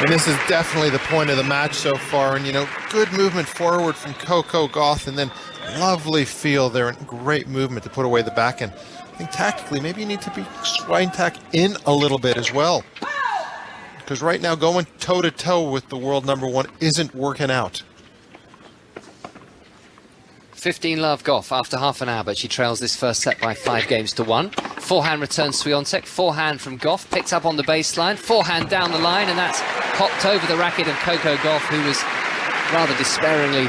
And this is definitely the point of the match so far, and you know, good movement forward from Coco Gauff, and then lovely feel there and great movement to put away the backhand. I think tactically maybe you need to be Swiatek in a little bit as well, because right now going toe-to-toe with the world #1 isn't working out. 15 love Gauff after half an hour, but she trails this first set by 5 games to 1. Forehand returns Świątek, forehand from Gauff, picked up on the baseline, forehand down the line, and that's popped over the racket of Coco Gauff, who was rather despairingly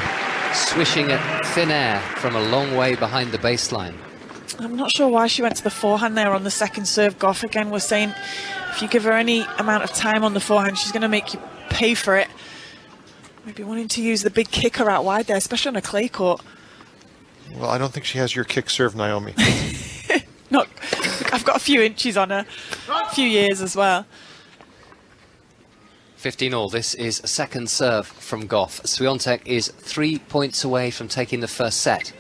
swishing at thin air from a long way behind the baseline. I'm not sure why she went to the forehand there on the second serve. Gauff again was saying if you give her any amount of time on the forehand, she's going to make you pay for it. Maybe wanting to use the big kicker out wide there, especially on a clay court. Well, I don't think she has your kick serve, Naomi. Not, I've got a few inches on her, a few years as well. 15 all. This is a second serve from Gauff. Świątek is 3 points away from taking the first set.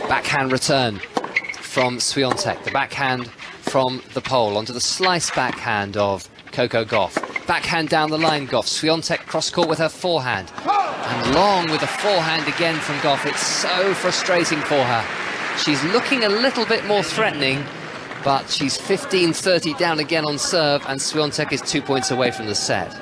Backhand return from Świątek. The backhand from the pole onto the slice backhand of Coco Gauff. Backhand down the line, Gauff. Świątek cross-court with her forehand. And long with a forehand again from Gauff. It's so frustrating for her. She's looking a little bit more threatening, but she's 15-30 down again on serve, and Świątek is 2 points away from the set.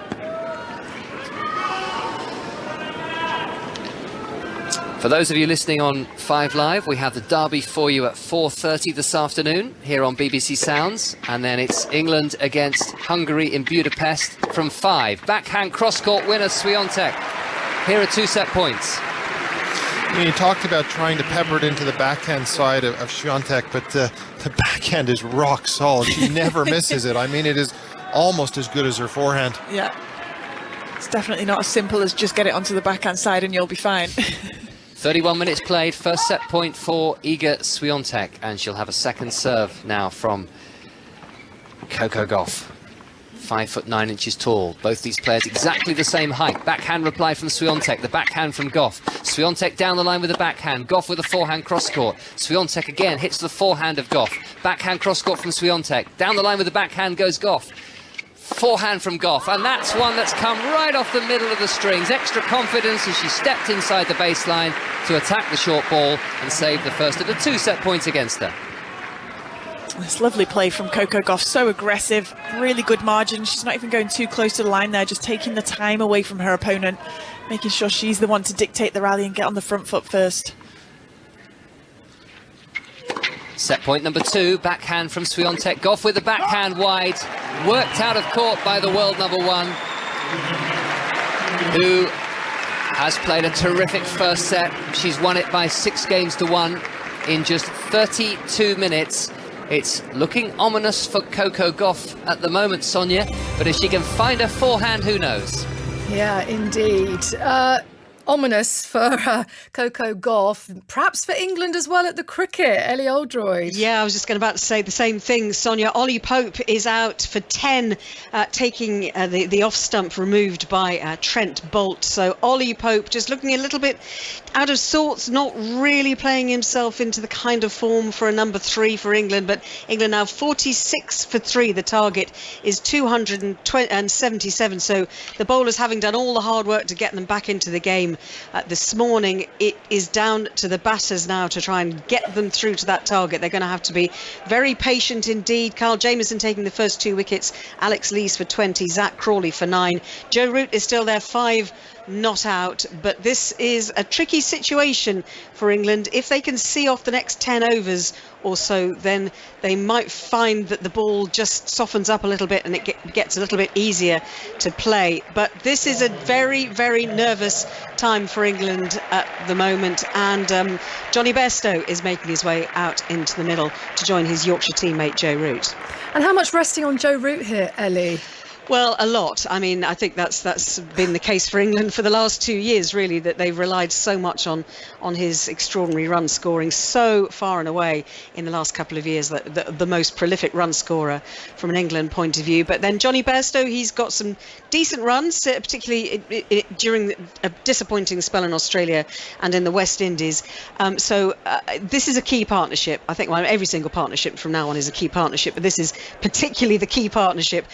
For those of you listening on 5 Live, we have the derby for you at 4:30 this afternoon here on BBC Sounds, and then it's England against Hungary in Budapest from 5. Backhand cross-court winner Świątek. Here are 2 set points. You talked about trying to pepper it into the backhand side of Świątek, but the backhand is rock solid. She never misses it. I mean, it is almost as good as her forehand. Yeah, it's definitely not as simple as just get it onto the backhand side and you'll be fine. 31 minutes played, first set point for Iga Świątek, and she'll have a second serve now from Coco Gauff. 5'9" tall. Both these players exactly the same height. Backhand reply from Świątek, the backhand from Gauff. Świątek down the line with the backhand. Gauff with a forehand cross-court. Świątek again hits the forehand of Gauff. Backhand cross-court from Świątek. Down the line with the backhand goes Gauff. Forehand from Gauff, and that's one that's come right off the middle of the strings. Extra confidence as she stepped inside the baseline to attack the short ball and save the first of the 2 set points against her. This lovely play from Coco Gauff, so aggressive, really good margin. She's not even going too close to the line there, just taking the time away from her opponent, making sure she's the one to dictate the rally and get on the front foot first. Set point number 2, backhand from Świątek. Gauff with the backhand wide, worked out of court by the world #1, who has played a terrific first set. She's won it by 6 games to 1 in just 32 minutes. It's looking ominous for Coco Gauff at the moment, Sonia, but if she can find her forehand, who knows? Yeah, indeed. ominous for Coco Gauff, perhaps for England as well at the cricket. Ellie Oldroyd. Yeah, I was just about to say the same thing, Sonia. Ollie Pope is out for 10, taking the off stump removed by Trent Boult. So Ollie Pope just looking a little bit out of sorts, not really playing himself into the kind of form for a number 3 for England. But England now 46 for 3. The target is 277. So the bowlers, having done all the hard work to get them back into the game this morning, it is down to the batters now to try and get them through to that target. They're going to have to be very patient indeed. Kyle Jamieson taking the first 2 wickets, Alex Lees for 20, Zach Crawley for 9. Joe Root is still there, 5 not out, but this is a tricky situation for England. If they can see off the next 10 overs or so, then they might find that the ball just softens up a little bit and it gets a little bit easier to play. But this is a very, very nervous time for England at the moment, and Johnny Bairstow is making his way out into the middle to join his Yorkshire teammate Joe Root. And how much resting on Joe Root here, Ellie? Well, a lot. I mean, I think that's been the case for England for the last 2 years, really, that they've relied so much on his extraordinary run scoring, so far and away in the last couple of years, the most prolific run scorer from an England point of view. But then Johnny Bairstow, he's got some decent runs, particularly during a disappointing spell in Australia and in the West Indies. So this is a key partnership. I think every single partnership from now on is a key partnership, but this is particularly the key partnership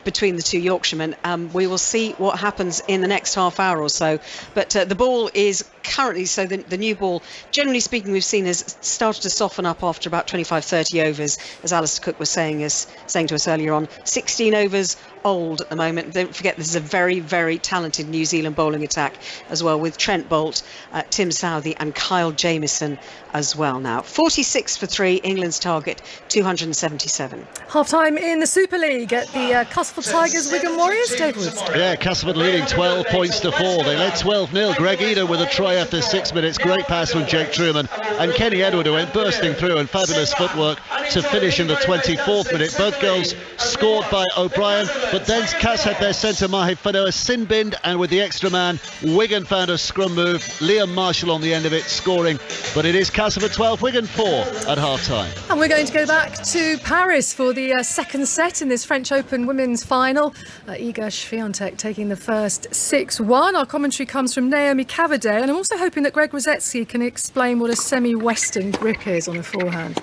between the 2 Yorkshiremen. We will see what happens in the next half hour or so. But the ball is currently, so the new ball, generally speaking, we've seen has started to soften up after about 25-30 overs, as Alistair Cook was saying to us earlier on. 16 overs old at the moment. Don't forget, this is a very, very talented New Zealand bowling attack as well, with Trent Boult, Tim Southee and Kyle Jamieson as well now. 46 for 3, England's target 277. Half-time in the Super League at the Castleford Tigers, Wigan Warriors. Dave Woods. Yeah, Castleford leading 12 points to 4. They led 12-0. Greg Eder with a try after 6 minutes. Great pass from Jake Truman. And Kenny Edward, who went bursting through, and fabulous footwork to finish in the 24th minute. Both goals scored by O'Brien, but then Cass had their centre Mahid Fanoa sin-binned, and with the extra man, Wigan found a scrum move. Liam Marshall on the end of it scoring, but it is Castleford 12, Wigan 4 at half-time. And we're going to go back to Paris for the second set in this French Open women's final. Iga Świątek taking the first 6-1. Our commentary comes from Naomi Cavaday, and I'm also hoping that Greg Rosetsky can explain what a semi-western grip is on a forehand.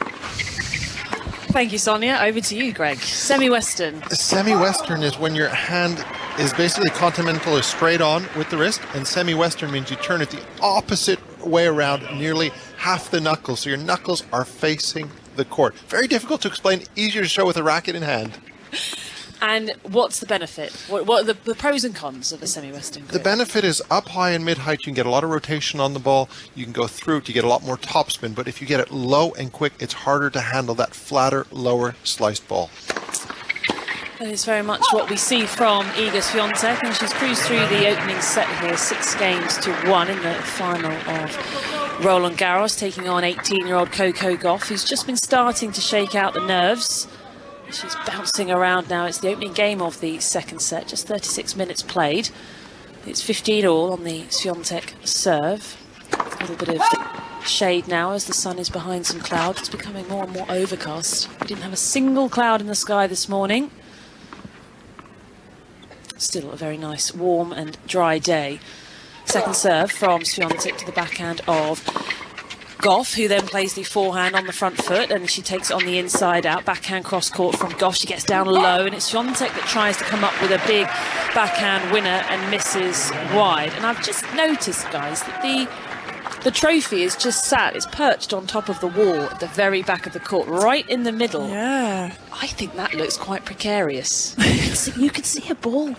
Thank you, Sonia. Over to you, Greg. Semi-western. Semi-western is when your hand is basically continental, is straight on with the wrist, and semi-western means you turn it the opposite way around, nearly half the knuckles, so your knuckles are facing the court. Very difficult to explain, easier to show with a racket in hand. And what's the benefit? What are the pros and cons of a semi-western grip? The benefit is up high and mid-height, you can get a lot of rotation on the ball, you can go through it, you get a lot more topspin, but if you get it low and quick, it's harder to handle that flatter, lower sliced ball. That is very much what we see from Iga Świątek, and she's cruised through the opening set here, 6-1 in the final of Roland Garros, taking on 18-year-old Coco Gauff, who's just been starting to shake out the nerves. She's bouncing around now. It's the opening game of the second set, just 36 minutes played. It's 15-all on the Świątek serve. A little bit of shade now as the sun is behind some clouds. It's becoming more and more overcast. We didn't have a single cloud in the sky this morning. Still a very nice, warm and dry day. Second serve from Świątek to the backhand of Gauff, who then plays the forehand on the front foot, and she takes it on the inside out. Backhand cross court from Gauff. She gets down low, and it's Świątek that tries to come up with a big backhand winner and misses wide. And I've just noticed, guys, that the trophy is just sat, it's perched on top of the wall at the very back of the court, right in the middle. Yeah. I think that looks quite precarious. You could see a ball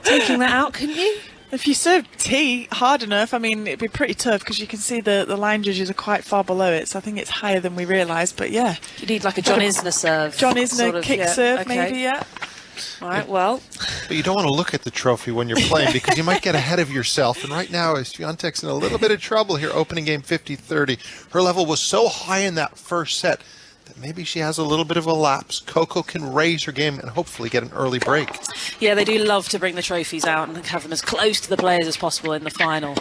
taking that out, couldn't you? If you serve tee hard enough, I mean, it'd be pretty tough because you can see the line judges are quite far below it. So I think it's higher than we realised. But yeah, you need like a John Isner serve. John Isner sort of, kick serve, okay. Maybe, yeah. All right, well. But you don't want to look at the trophy when you're playing because you might get ahead of yourself. And right now, Świątek's in a little bit of trouble here, opening game 50-30. Her level was so high in that first set that maybe she has a little bit of a lapse. Coco can raise her game and hopefully get an early break. Yeah, they do love to bring the trophies out and have them as close to the players as possible in the final.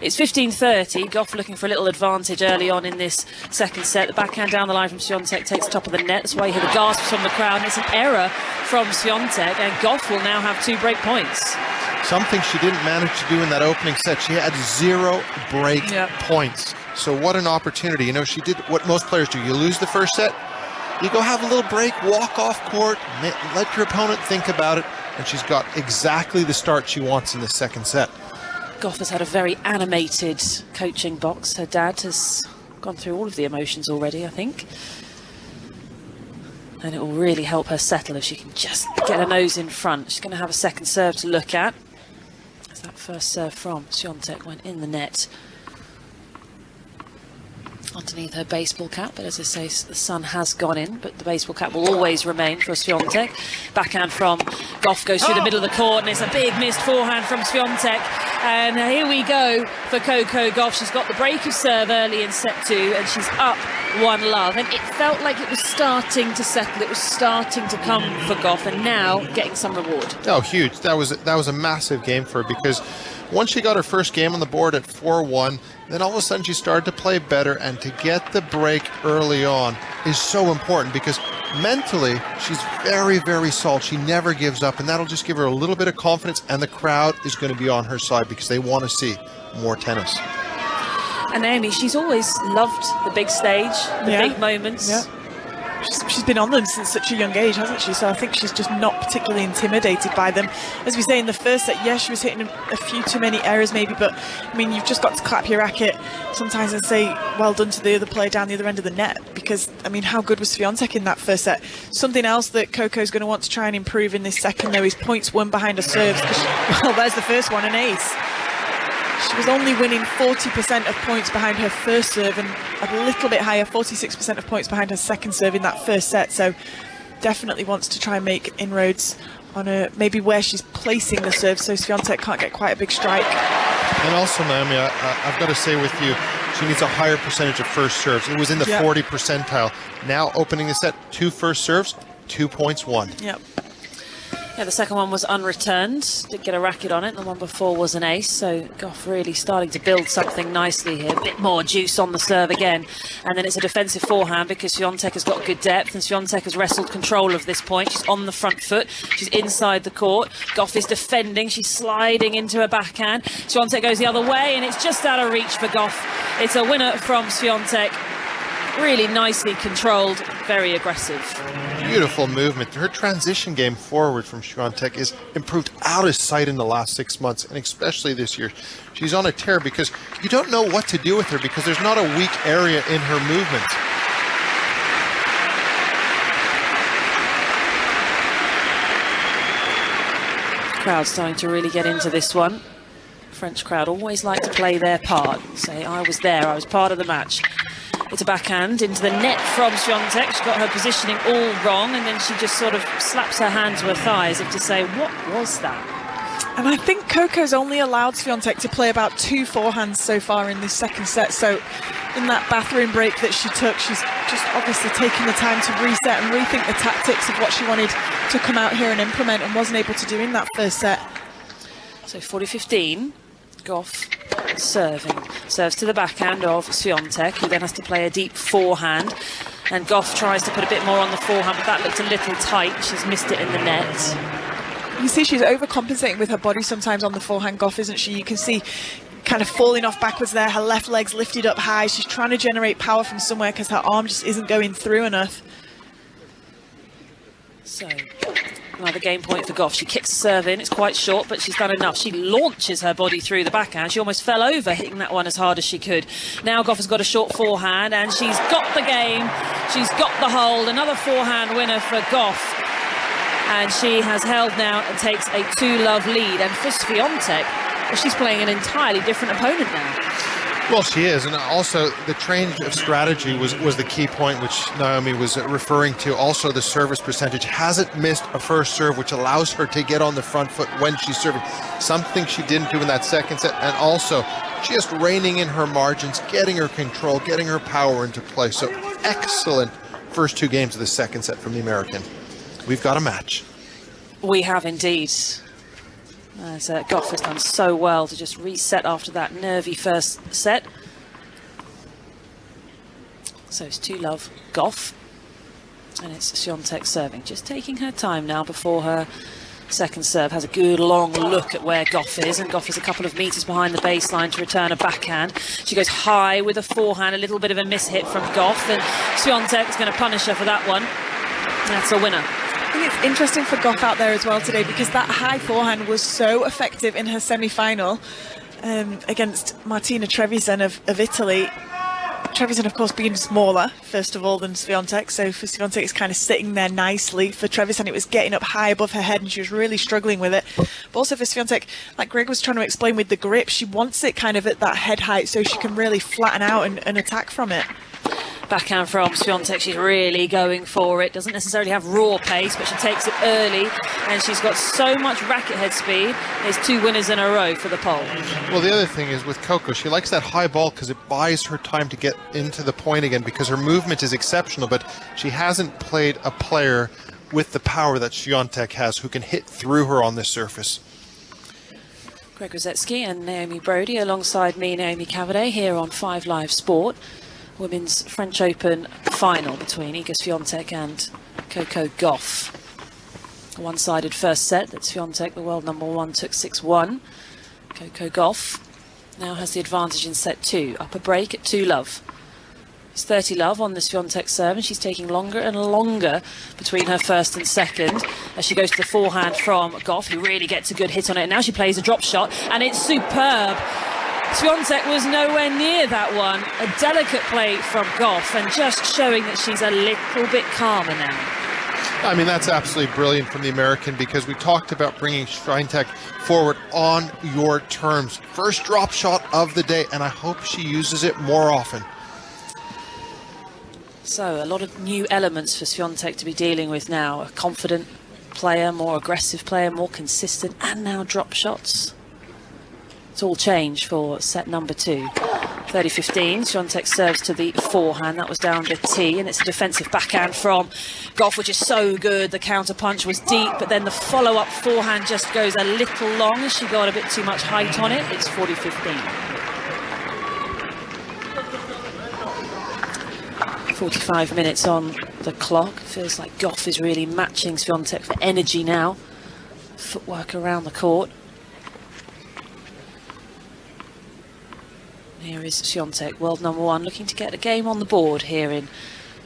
It's 15:30. Gauff looking for a little advantage early on in this second set. The backhand down the line from Świątek takes the top of the net. That's why you hear the gasps from the crowd. And it's an error from Świątek, and Gauff will now have 2 break points. Something she didn't manage to do in that opening set. She had 0 break points. So what an opportunity. You know, she did what most players do. You lose the first set, you go have a little break, walk off court, let your opponent think about it, and she's got exactly the start she wants in the second set. Gauff has had a very animated coaching box. Her dad has gone through all of the emotions already, I think. And it will really help her settle if she can just get her nose in front. She's going to have a second serve to look at. As that first serve from Świątek went in the net underneath her baseball cap, but as I say, the sun has gone in, but the baseball cap will always remain for Świątek. Backhand from Gauff goes through the middle of the court, and it's a big missed forehand from Świątek. And here we go for Coco Gauff. She's got the break of serve early in set 2, and she's up 1-love. And it felt like it was starting to settle. It was starting to come for Gauff, and now getting some reward. Oh, huge. That was a massive game for her, because once she got her first game on the board at 4-1, then all of a sudden she started to play better, and to get the break early on is so important, because mentally she's very, very solid. She never gives up, and that'll just give her a little bit of confidence, and the crowd is going to be on her side because they want to see more tennis. And Naomi, she's always loved the big stage, the big moments. Yeah. She's been on them since such a young age, hasn't she? So I think she's just not particularly intimidated by them. As we say in the first set, yes, she was hitting a few too many errors maybe, but I mean, you've just got to clap your racket sometimes and say well done to the other player down the other end of the net, because I mean, how good was Świątek in that first set? Something else that Coco's going to want to try and improve in this second though is points won behind her serves. Well, there's the first one, an ace. She was only winning 40% of points behind her first serve, and a little bit higher, 46% of points behind her second serve in that first set. So definitely wants to try and make inroads on maybe where she's placing the serve, so Świątek can't get quite a big strike. And also, Naomi, I've got to say with you, she needs a higher percentage of first serves. It was in the 40 percentile. Now opening the set, 2 first serves, 2 points won. Yep. Yeah, the second one was unreturned, didn't get a racket on it. The one before was an ace, so Gauff really starting to build something nicely here. A bit more juice on the serve again. And then it's a defensive forehand because Świątek has got good depth, and Świątek has wrestled control of this point. She's on the front foot, she's inside the court. Gauff is defending, she's sliding into her backhand. Świątek goes the other way, and it's just out of reach for Gauff. It's a winner from Świątek. Really nicely controlled, very aggressive. Beautiful movement. Her transition game forward from Świątek is improved out of sight in the last 6 months, and especially this year. She's on a tear because you don't know what to do with her, because there's not a weak area in her movement. Crowd starting to really get into this one. French crowd always like to play their part, say I was there, I was part of the match. It's a backhand into the net from Świątek. She's got her positioning all wrong, and then she just sort of slaps her hand to her thigh as if to say, what was that? And I think Coco's only allowed Świątek to play about 2 forehands so far in this second set. So in that bathroom break that she took, she's just obviously taking the time to reset and rethink the tactics of what she wanted to come out here and implement, and wasn't able to do in that first set. So 40-15, Gauff serving. Serves to the backhand of Świątek, who then has to play a deep forehand. And Gauff tries to put a bit more on the forehand, but that looked a little tight. She's missed it in the net. You see she's overcompensating with her body sometimes on the forehand, Gauff, isn't she? You can see kind of falling off backwards there, her left leg's lifted up high. She's trying to generate power from somewhere because her arm just isn't going through enough. So another game point for Gauff. She kicks the serve in, it's quite short, but she's done enough. She launches her body through the backhand. She almost fell over hitting that one as hard as she could. Now Gauff has got a short forehand, and she's got the game. She's got the hold. Another forehand winner for Gauff. And she has held now and takes a 2-love lead. And for Świątek, well, she's playing an entirely different opponent now. Well, she is, and also the change of strategy was the key point which Naomi was referring to. Also, the service percentage hasn't missed a first serve, which allows her to get on the front foot when she's serving, something she didn't do in that second set. And also just reining in her margins, getting her control, getting her power into play. So excellent first 2 games of the second set from the American. We've got a match. We have indeed. As Gauff has done so well to just reset after that nervy first set. So it's 2-love Gauff, and it's Świątek serving, just taking her time now before her second serve. Has a good long look at where Gauff is, and Gauff is a couple of metres behind the baseline to return a backhand. She goes high with a forehand, a little bit of a mishit from Gauff, and Świątek is going to punish her for that one. That's a winner. I think it's interesting for Gauff out there as well today, because that high forehand was so effective in her semi-final against Martina Trevisan of Italy. Trevisan, of course, being smaller, first of all, than Świątek. So for Świątek, it's kind of sitting there nicely. For Trevisan, it was getting up high above her head, and she was really struggling with it. But also for Świątek, like Greg was trying to explain with the grip, she wants it kind of at that head height so she can really flatten out and attack from it. Backhand from Świątek, she's really going for it. Doesn't necessarily have raw pace, but she takes it early, and she's got so much racket head speed. There's 2 winners in a row for the pole. Well, the other thing is with Coco, she likes that high ball because it buys her time to get into the point again, because her movement is exceptional, but she hasn't played a player with the power that Świątek has who can hit through her on this surface. Greg Rosetsky and Naomi Brodie alongside me, Naomi Cavaday, here on 5 Live Sport. Women's French Open final between Iga Świątek and Coco Gauff. A one-sided first set that Świątek, the world #1, took 6-1. Coco Gauff now has the advantage in set 2. Up a break at 2-love. It's 30-love on the Świątek serve, and she's taking longer and longer between her first and second as she goes to the forehand from Gauff, who really gets a good hit on it. And now she plays a drop shot, and it's superb. Świątek was nowhere near that one. A delicate play from Gauff, and just showing that she's a little bit calmer now. I mean, that's absolutely brilliant from the American, because we talked about bringing Świątek forward on your terms. First drop shot of the day, and I hope she uses it more often. So a lot of new elements for Świątek to be dealing with now. A confident player, more aggressive player, more consistent, and now drop shots. It's all changed for set number 2. 30-15, Świątek serves to the forehand. That was down the tee, and it's a defensive backhand from Gauff, which is so good. The counter punch was deep, but then the follow-up forehand just goes a little long. She got a bit too much height on it. It's 40-15. 45 minutes on the clock. Feels like Gauff is really matching Świątek for energy now. Footwork around the court. Here is Świątek, world #1, looking to get a game on the board here in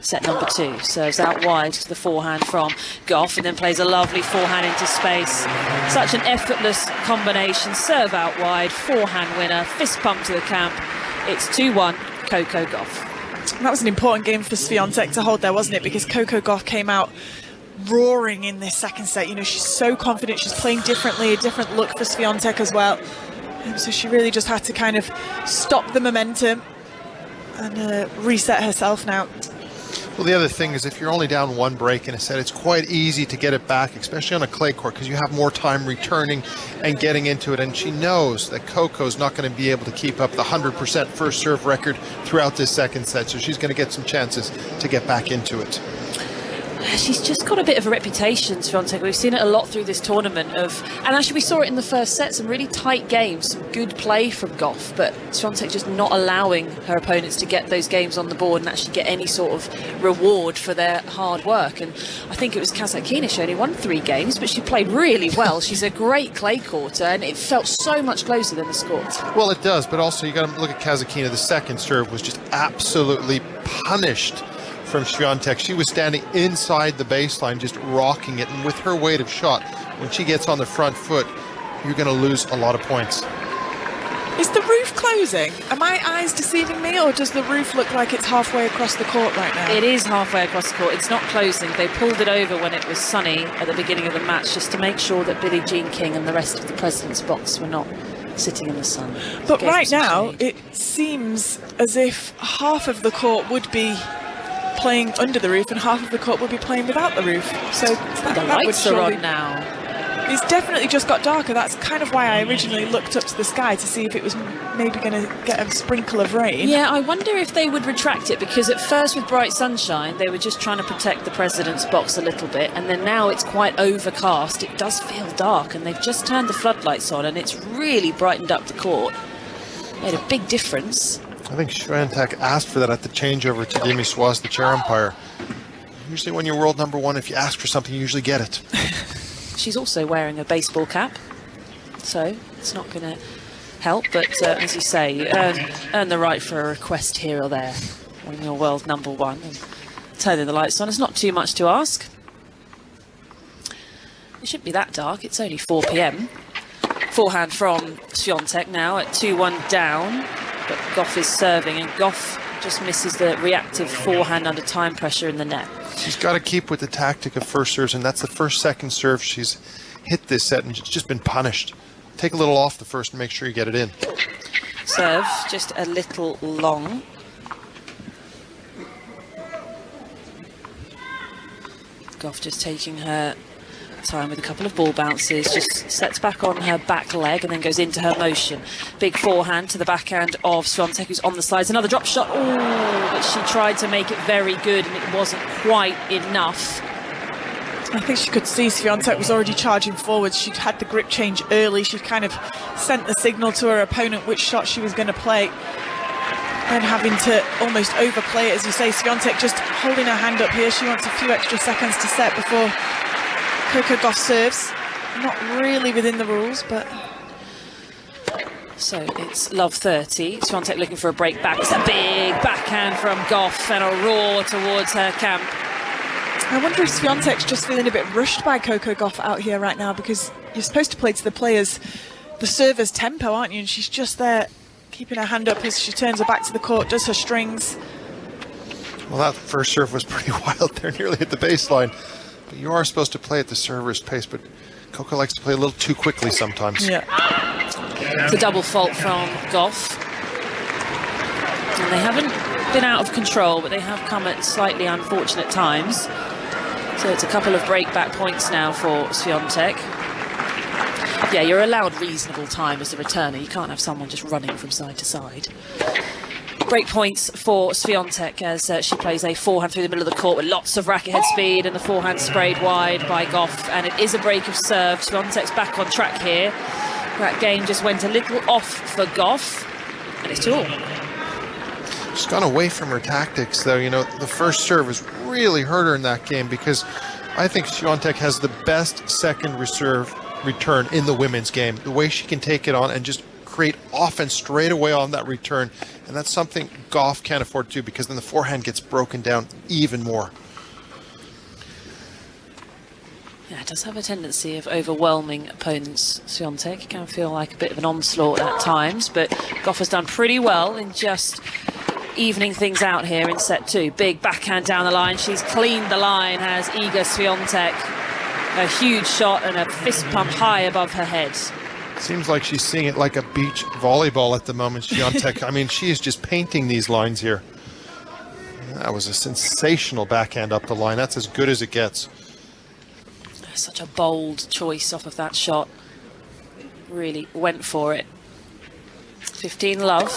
set number 2. Serves out wide to the forehand from Gauff, and then plays a lovely forehand into space. Such an effortless combination. Serve out wide, forehand winner, fist pump to the camp. It's 2-1, Coco Gauff. That was an important game for Świątek to hold there, wasn't it? Because Coco Gauff came out roaring in this second set. You know, she's so confident. She's playing differently, a different look for Świątek as well. So she really just had to kind of stop the momentum and reset herself now. Well, the other thing is, if you're only down 1 break in a set, it's quite easy to get it back, especially on a clay court, because you have more time returning and getting into it. And she knows that Coco's not going to be able to keep up the 100% first serve record throughout this second set, so she's going to get some chances to get back into it. She's just got a bit of a reputation, Świątek. We've seen it a lot through this tournament and actually we saw it in the first set, some really tight games, some good play from Gauff, but Świątek just not allowing her opponents to get those games on the board and actually get any sort of reward for their hard work. And I think it was Kasatkina, she only won 3 games, but she played really well. She's a great clay courter, and it felt so much closer than the score. Well, it does, but also you got to look at Kasatkina. The second serve was just absolutely punished from Świątek. She was standing inside the baseline, just rocking it, and with her weight of shot, when she gets on the front foot, you're going to lose a lot of points. Is the roof closing? Are my eyes deceiving me, or does the roof look like it's halfway across the court right now? It is halfway across the court. It's not closing. They pulled it over when it was sunny at the beginning of the match, just to make sure that Billie Jean King and the rest of the president's box were not sitting in the sun. But right now, it seems as if half of the court would be playing under the roof and half of the court will be playing without the roof. So the lights are on now. It's definitely just got darker. That's kind of why I originally looked up to the sky to see if it was maybe going to get a sprinkle of rain. Yeah, I wonder if they would retract it, because at first with bright sunshine they were just trying to protect the president's box a little bit, and then now it's quite overcast. It does feel dark, and they've just turned the floodlights on and it's really brightened up the court. Made a big difference. I think Świątek asked for that at the changeover to Demi Swaz, the chair umpire. Usually when you're world number one, if you ask for something, you usually get it. She's also wearing a baseball cap, so it's not going to help. But as you say, you earn the right for a request here or there when you're world number one. And turning the lights on, it's not too much to ask. It shouldn't be that dark. It's only 4 p.m. Forehand from Świątek now at 2-1 down. But Gauff is serving, and Gauff just misses the reactive forehand under time pressure in the net. She's got to keep with the tactic of first serves, and that's the first second serve she's hit this set, and she's just been punished. Take a little off the first and make sure you get it in. Serve just a little long. Gauff just taking her time with a couple of ball bounces, just sets back on her back leg and then goes into her motion. Big forehand to the backhand of Świątek, who's on the slides. Another drop shot. Oh, but she tried to make it very good and it wasn't quite enough. I think she could see Świątek was already charging forwards. She'd had the grip change early. She'd kind of sent the signal to her opponent which shot she was going to play, and having to almost overplay it, as you say. Świątek just holding her hand up here. She wants a few extra seconds to set before Coco Gauff serves. Not really within the rules, but... So it's love 30. Świątek looking for a break back. It's a big backhand from Gauff and a roar towards her camp. I wonder if Świątek's just feeling a bit rushed by Coco Gauff out here right now, because you're supposed to play to the players, the server's tempo, aren't you? And she's just there keeping her hand up as she turns her back to the court, does her strings. Well, that first serve was pretty wild there, nearly at the baseline. But you are supposed to play at the server's pace, but Coco likes to play a little too quickly sometimes. Yeah. It's a double fault from Gauff. And they haven't been out of control, but they have come at slightly unfortunate times. So it's a couple of break-back points now for Świątek. Yeah, you're allowed reasonable time as a returner. You can't have someone just running from side to side. Break points for Świątek as she plays a forehand through the middle of the court with lots of racket head speed, and the forehand sprayed wide by Gauff, and it is a break of serve. Świątek's back on track here. That game just went a little off for Gauff, and it's 2-all. She's gone away from her tactics, though. You know, the first serve has really hurt her in that game, because I think Świątek has the best second return in the women's game. The way she can take it on and just create offense straight away on that return, and that's something Gauff can't afford to do, because then the forehand gets broken down even more. Yeah, it does have a tendency of overwhelming opponents, Świątek. It can feel like a bit of an onslaught at times, but Gauff has done pretty well in just evening things out here in set 2. Big backhand down the line. She's cleaned the line, has Iga Świątek. A huge shot and a fist pump high above her head. Seems like she's seeing it like a beach volleyball at the moment, Świątek. I mean, she is just painting these lines here. That was a sensational backhand up the line. That's as good as it gets. Such a bold choice off of that shot. Really went for it. 15 love.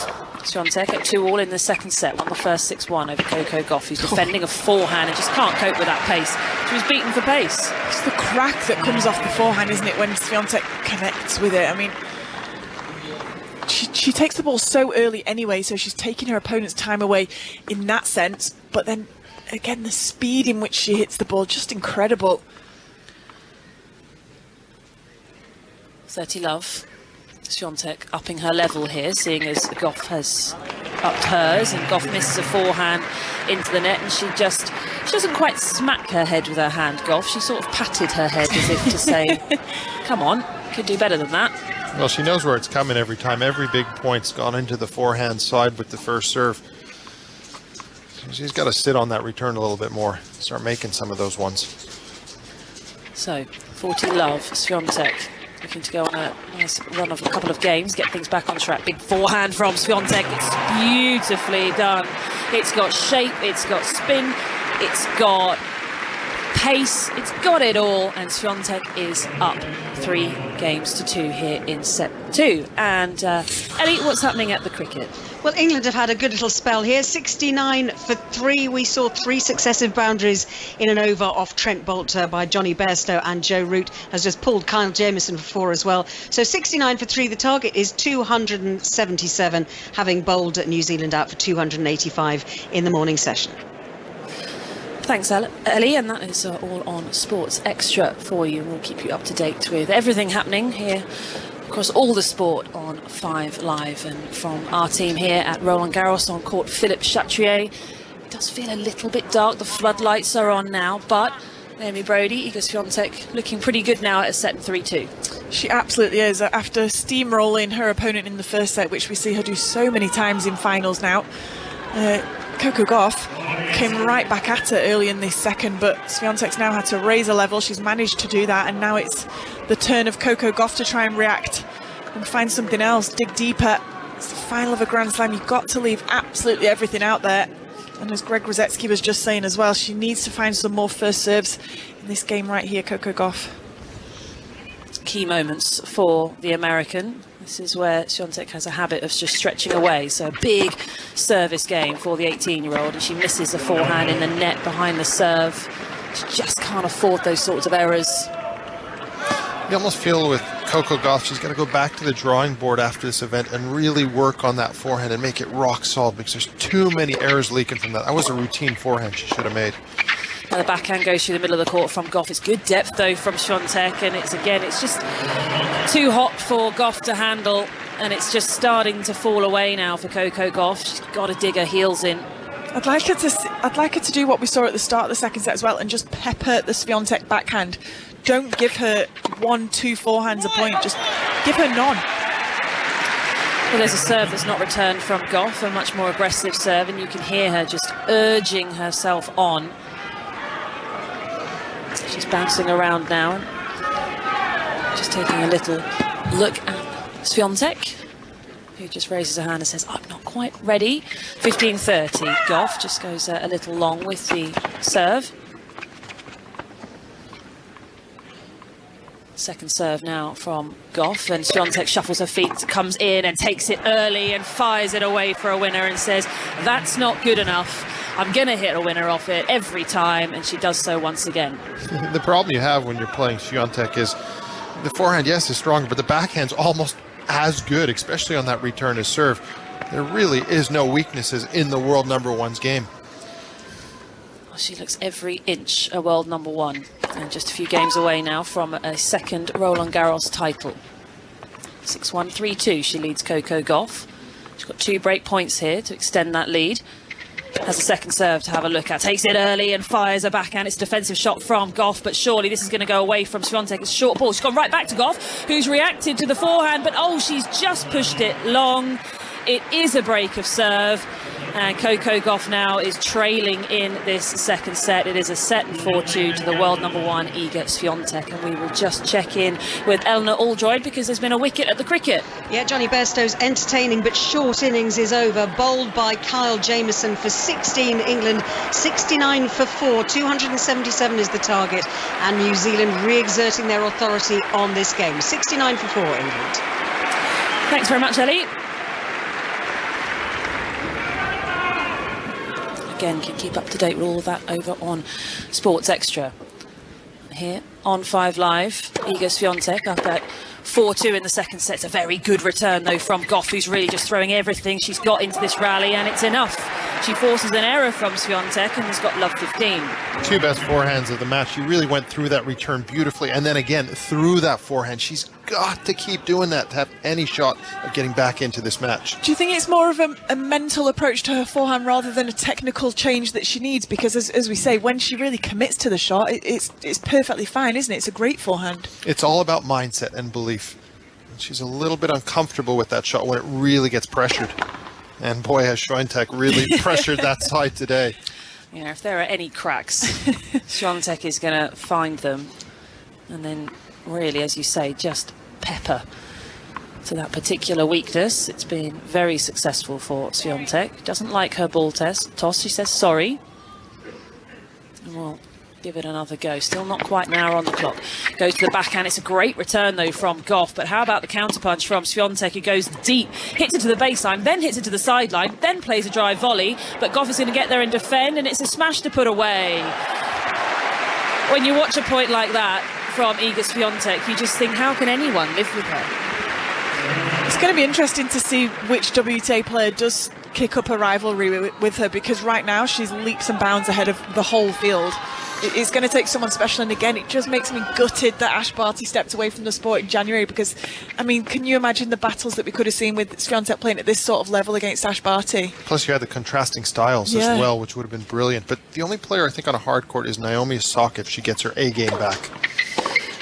Świątek at 2-all in the second set. Won the first 6-1 over Coco Gauff, who's defending a forehand and just can't cope with that pace. She was beaten for pace. It's the crack that comes off the forehand, isn't it, when Świątek connects with it? I mean, she takes the ball so early anyway, so she's taking her opponent's time away in that sense. But then, again, the speed in which she hits the ball, just incredible. 30 love. Świątek upping her level here, seeing as Gauff has upped hers, and Gauff misses a forehand into the net, and she doesn't quite smack her head with her hand, Gauff. She sort of patted her head as if to say, come on, could do better than that. Well, she knows where it's coming every time. Every big point's gone into the forehand side with the first serve. So she's got to sit on that return a little bit more, start making some of those ones. So, 40 love, Świątek. Looking to go on a nice run of a couple of games, get things back on track. Big forehand from Świątek. It's beautifully done. It's got shape, it's got spin, it's got pace, it's got it all, and Świątek is up 3-2 here in set 2. And Ellie, what's happening at the cricket? Well, England have had a good little spell here. 69 for 3. We saw 3 successive boundaries in an over off Trent Boult by Johnny Bairstow, and Joe Root has just pulled Kyle Jamieson for 4 as well. So 69 for 3. The target is 277, having bowled New Zealand out for 285 in the morning session. Thanks, Ellie, and that is all on Sports Extra for you. We'll keep you up to date with everything happening here across all the sport on 5 Live. And from our team here at Roland Garros on court, Philippe Chatrier. It does feel a little bit dark. The floodlights are on now, but Naomi Brodie, Iga Świątek, looking pretty good now at a set 3-2. She absolutely is. After steamrolling her opponent in the first set, which we see her do so many times in finals now, Coco Gauff came right back at her early in this second, but Świątek's now had to raise a level. She's managed to do that, and now it's the turn of Coco Gauff to try and react and find something else, dig deeper. It's the final of a Grand Slam. You've got to leave absolutely everything out there. And as Greg Rosetsky was just saying as well, she needs to find some more first serves in this game right here, Coco Gauff. Key moments for the American. This is where Świątek has a habit of just stretching away. So a big service game for the 18-year-old, and she misses the forehand in the net behind the serve. She just can't afford those sorts of errors. You almost feel with Coco Gauff, she's got to go back to the drawing board after this event and really work on that forehand and make it rock solid, because there's too many errors leaking from that. That was a routine forehand she should have made. Now the backhand goes through the middle of the court from Gauff. It's good depth though from Świątek, and it's just too hot for Gauff to handle, and it's just starting to fall away now for Coco Gauff. She's got to dig her heels in. I'd like her to do what we saw at the start of the second set as well, and just pepper the Świątek backhand. Don't give her 1-2 forehands a point, just give her none. Well, there's a serve that's not returned from Gauff, a much more aggressive serve, and you can hear her just urging herself on. She's bouncing around now, just taking a little look at Świątek, who just raises her hand and says, I'm not quite ready. 15-30, Gauff just goes a little long with the serve. Second serve now from Gauff, and Świątek shuffles her feet, comes in and takes it early and fires it away for a winner and says, that's not good enough. I'm going to hit a winner off it every time, and she does so once again. The problem you have when you're playing Świątek is the forehand, yes, is stronger, but the backhand's almost as good, especially on that return as serve. There really is no weaknesses in the world '1's game. Well, she looks every inch a world #1, and just a few games away now from a second Roland Garros title. 6-1, 3-2, she leads Coco Gauff. She's got 2 break points here to extend that lead. Has a second serve to have a look at. Takes it early and fires a backhand. It's a defensive shot from Gauff, but surely this is going to go away from Świątek. It's a short ball. She's gone right back to Gauff, who's reacted to the forehand, but oh, she's just pushed it long. It is a break of serve, and Coco Gauff now is trailing in this second set. It is a set 4-2 to the world #1, Iga Świątek, and we will just check in with Eleanor Aldroyd because there's been a wicket at the cricket. Yeah, Johnny Bairstow's entertaining but short innings is over. Bowled by Kyle Jamieson for 16, England 69 for 4. 277 is the target, and New Zealand re-exerting their authority on this game. 69 for 4, England. Thanks very much, Ellie. Again, can keep up to date with all of that over on Sports Extra. Here on 5 Live, Iga Świątek up at 4-2 in the second set. It's a very good return though from Gauff, who's really just throwing everything she's got into this rally, and it's enough. She forces an error from Świątek and has got love 15. 2 best forehands of the match. She really went through that return beautifully, and then again through that forehand. She's got to keep doing that to have any shot of getting back into this match. Do you think it's more of a mental approach to her forehand rather than a technical change that she needs? Because as we say, when she really commits to the shot, it's perfectly fine, isn't it? It's a great forehand. It's all about mindset and belief. She's a little bit uncomfortable with that shot when it really gets pressured. And boy, has Świątek really pressured that side today. You know, if there are any cracks, Świątek is going to find them. And then really, as you say, just pepper to that particular weakness. It's been very successful for Świątek. Doesn't like her ball toss. She says sorry. And we'll give it another go. Still not quite an hour on the clock. Goes to the backhand. It's a great return, though, from Gauff. But how about the counterpunch from Świątek, who goes deep, hits it to the baseline, then hits it to the sideline, then plays a drive volley. But Gauff is going to get there and defend, and it's a smash to put away. When you watch a point like that from Iga Świątek, you just think, how can anyone live with her? It's going to be interesting to see which WTA player does kick up a rivalry with her, because right now she's leaps and bounds ahead of the whole field. It's going to take someone special, and again, it just makes me gutted that Ash Barty stepped away from the sport in January, because, I mean, can you imagine the battles that we could have seen with Świątek playing at this sort of level against Ash Barty? Plus you had the contrasting styles as well, which would have been brilliant. But the only player I think on a hard court is Naomi Osaka if she gets her A game back.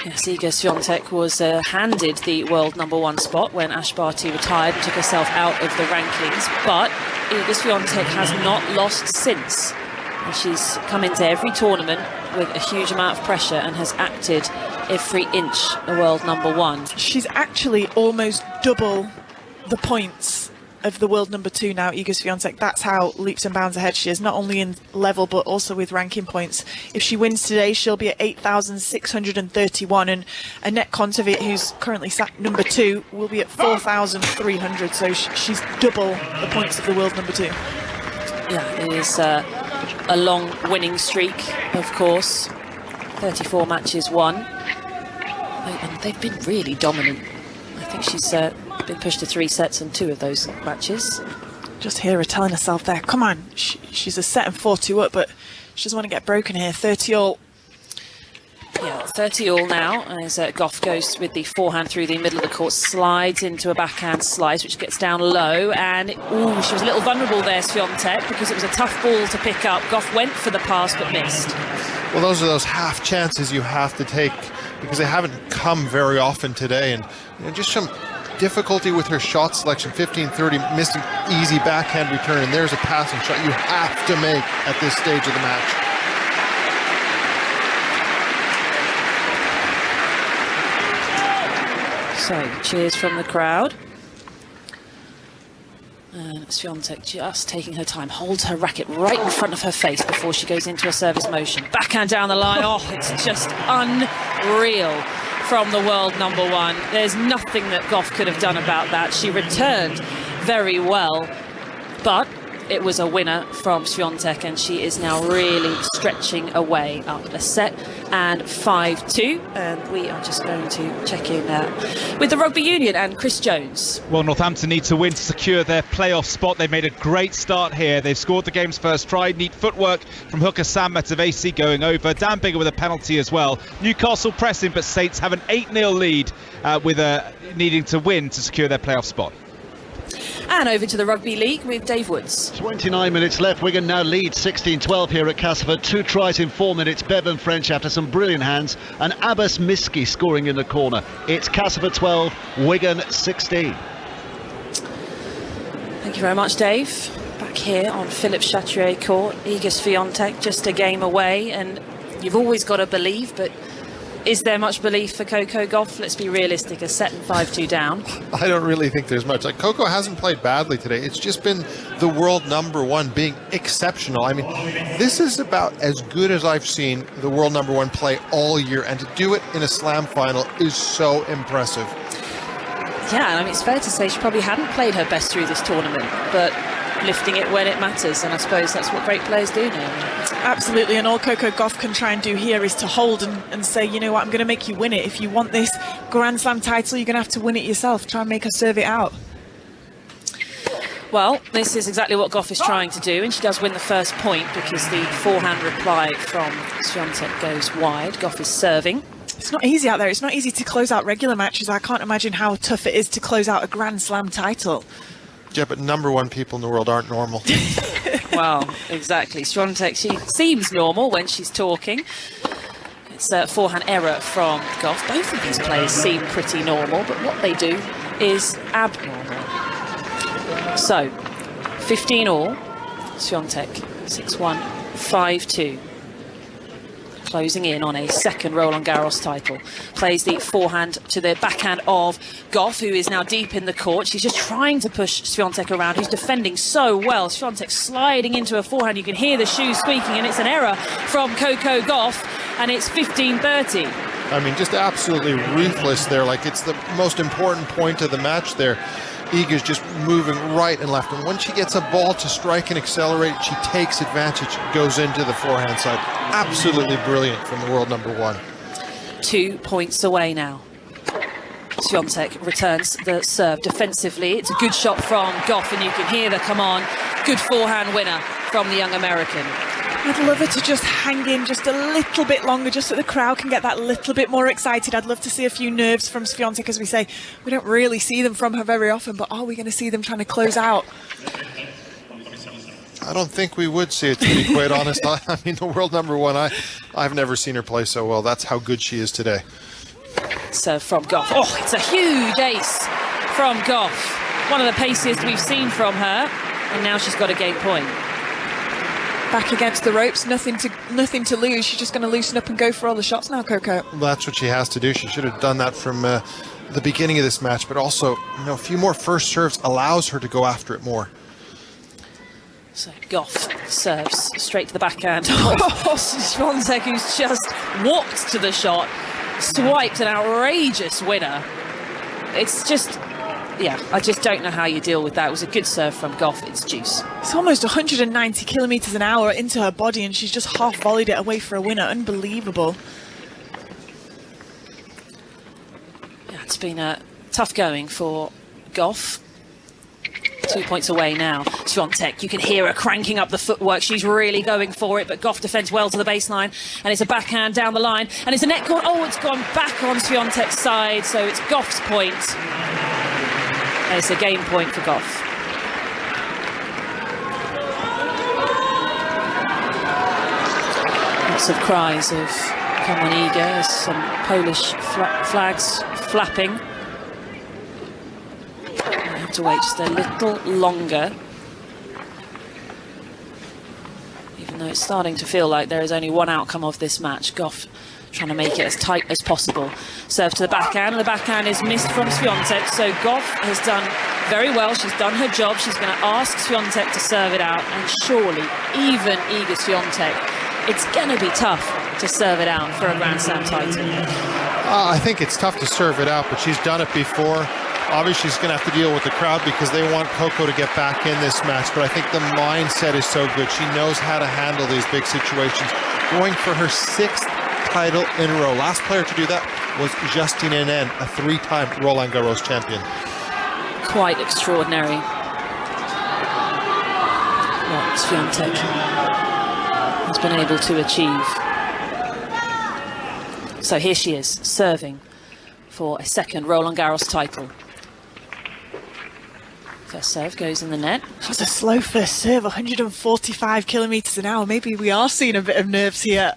Yes, Iga Świątek was handed the world #1 spot when Ash Barty retired and took herself out of the rankings, but Iga Świątek has not lost since. And she's come into every tournament with a huge amount of pressure and has acted every inch the world #1. She's actually almost double the points of the world #2 now, Iga Świątek. That's how leaps and bounds ahead she is, not only in level but also with ranking points. If she wins today, she'll be at 8,631, and Annette Kontaveit, who's currently sat #2, will be at 4,300. So she's double the points of the world #2. Yeah, it is a long winning streak, of course. 34 matches won. And they've been really dominant. I think she's been pushed to 3 sets in 2 of those matches. Just hear her telling herself there, come on, she's a set and 4-2 up, but she doesn't want to get broken here. 30 all. Yeah, 30 all now as Gauff goes with the forehand through the middle of the court, slides into a backhand slice, which gets down low, and she was a little vulnerable there, Świątek, because it was a tough ball to pick up. Gauff went for the pass but missed. Well, those are those half chances you have to take, because they haven't come very often today, and just some difficulty with her shot selection. 15-30, missed an easy backhand return, and there's a passing shot you have to make at this stage of the match. So, cheers from the crowd. And Świątek just taking her time, holds her racket right in front of her face before she goes into a service motion. Backhand down the line, oh, it's just unreal from the world #1. There's nothing that Gauff could have done about that. She returned very well, but it was a winner from Świątek, and she is now really stretching away up a set and 5-2. And we are just going to check in with the Rugby Union and Chris Jones. Well, Northampton need to win to secure their playoff spot. They've made a great start here. They've scored the game's first try. Neat footwork from hooker Sam Matavesi going over. Dan Bigger with a penalty as well. Newcastle pressing, but Saints have an 8-0 lead with needing to win to secure their playoff spot. And over to the Rugby League with Dave Woods. 29 minutes left. Wigan now lead 16-12 here at Castleford. 2 tries in 4 minutes. Bevan French after some brilliant hands, and Abbas Miski scoring in the corner. It's Castleford 12, Wigan 16. Thank you very much, Dave. Back here on Philippe Chatrier Court. Iga Świątek just a game away, and you've always got to believe, but is there much belief for Coco Gauff? Let's be realistic, a set and 5-2 down. I don't really think there's much. Like, Coco hasn't played badly today. It's just been the world #1 being exceptional. I mean, this is about as good as I've seen the world #1 play all year, and to do it in a slam final is so impressive. Yeah, and I mean, it's fair to say she probably hadn't played her best through this tournament, but lifting it when it matters, and I suppose that's what great players do now. Absolutely, and all Coco Gauff can try and do here is to hold and say, you know what, I'm going to make you win it. If you want this Grand Slam title, you're going to have to win it yourself. Try and make her serve it out. Well, this is exactly what Gauff is trying to do, and she does win the first point because the forehand reply from Świątek goes wide. Gauff is serving. It's not easy out there. It's not easy to close out regular matches. I can't imagine how tough it is to close out a Grand Slam title. Yeah, but #1 people in the world aren't normal. Well, exactly. Świątek, she seems normal when she's talking. It's a forehand error from Gauff. Both of these players seem pretty normal, but what they do is abnormal. So, 15 all. Świątek, 6-1, 5-2. closing in on a second Roland Garros title. Plays the forehand to the backhand of Gauff, who is now deep in the court. She's just trying to push Świątek around, who's defending so well. Świątek sliding into a forehand. You can hear the shoes squeaking, and it's an error from Coco Gauff, and it's 15-30. I mean, just absolutely ruthless there. Like, it's the most important point of the match there. Iga's just moving right and left, and when she gets a ball to strike and accelerate, she takes advantage, goes into the forehand side. Absolutely brilliant from the world number one. 2 points away now. Świątek returns the serve defensively. It's a good shot from Gauff, and you can hear the come on. Good forehand winner from the young American. I'd love her to just hang in just a little bit longer, just so the crowd can get that little bit more excited. I'd love to see a few nerves from Świątek, as we say. We don't really see them from her very often, but are we going to see them trying to close out? I don't think we would see it, to be quite honest. I mean, the world number one, I've never seen her play so well. That's how good she is today. Serve from Gauff. Oh, it's a huge ace from Gauff. One of the paciest we've seen from her, and now she's got a game point. Back against the ropes, nothing to lose. She's just going to loosen up and go for all the shots now, Coco. That's what she has to do. She should have done that from the beginning of this match, but also, you know, a few more first serves allows her to go after it more. So Gauff serves straight to the backhand. Oh, Świątek, who's just walked to the shot, swiped an outrageous winner. It's just, yeah, I just don't know how you deal with that. It was a good serve from Gauff. It's juice. It's almost 190 kilometres an hour into her body, and she's just half volleyed it away for a winner. Unbelievable. Yeah, it's been a tough going for Gauff. 2 points away now. Świątek, you can hear her cranking up the footwork. She's really going for it, but Gauff defends well to the baseline, and it's a backhand down the line, and it's a net corner. Oh, it's gone back on Świątek's side, so it's Gauff's point. And it's a game point for Gauff. Lots of cries of come on Iga, some Polish flags flapping. I have to wait just a little longer, even though it's starting to feel like there is only one outcome of this match. Gauff trying to make it as tight as possible. Serve to the backhand, and the backhand is missed from Świątek, so Gauff has done very well. She's done her job. She's going to ask Świątek to serve it out, and surely, even Iga Świątek, it's going to be tough to serve it out for a Grand Slam title. I think it's tough to serve it out, but she's done it before. Obviously, she's going to have to deal with the crowd because they want Coco to get back in this match, but I think the mindset is so good. She knows how to handle these big situations. Going for her 6th title in a row. Last player to do that was Justine Henin, a 3-time Roland Garros champion. Quite extraordinary what Świątek has been able to achieve. So here she is, serving for a second Roland Garros title. First serve goes in the net. That's a slow first serve, 145 kilometres an hour. Maybe we are seeing a bit of nerves here.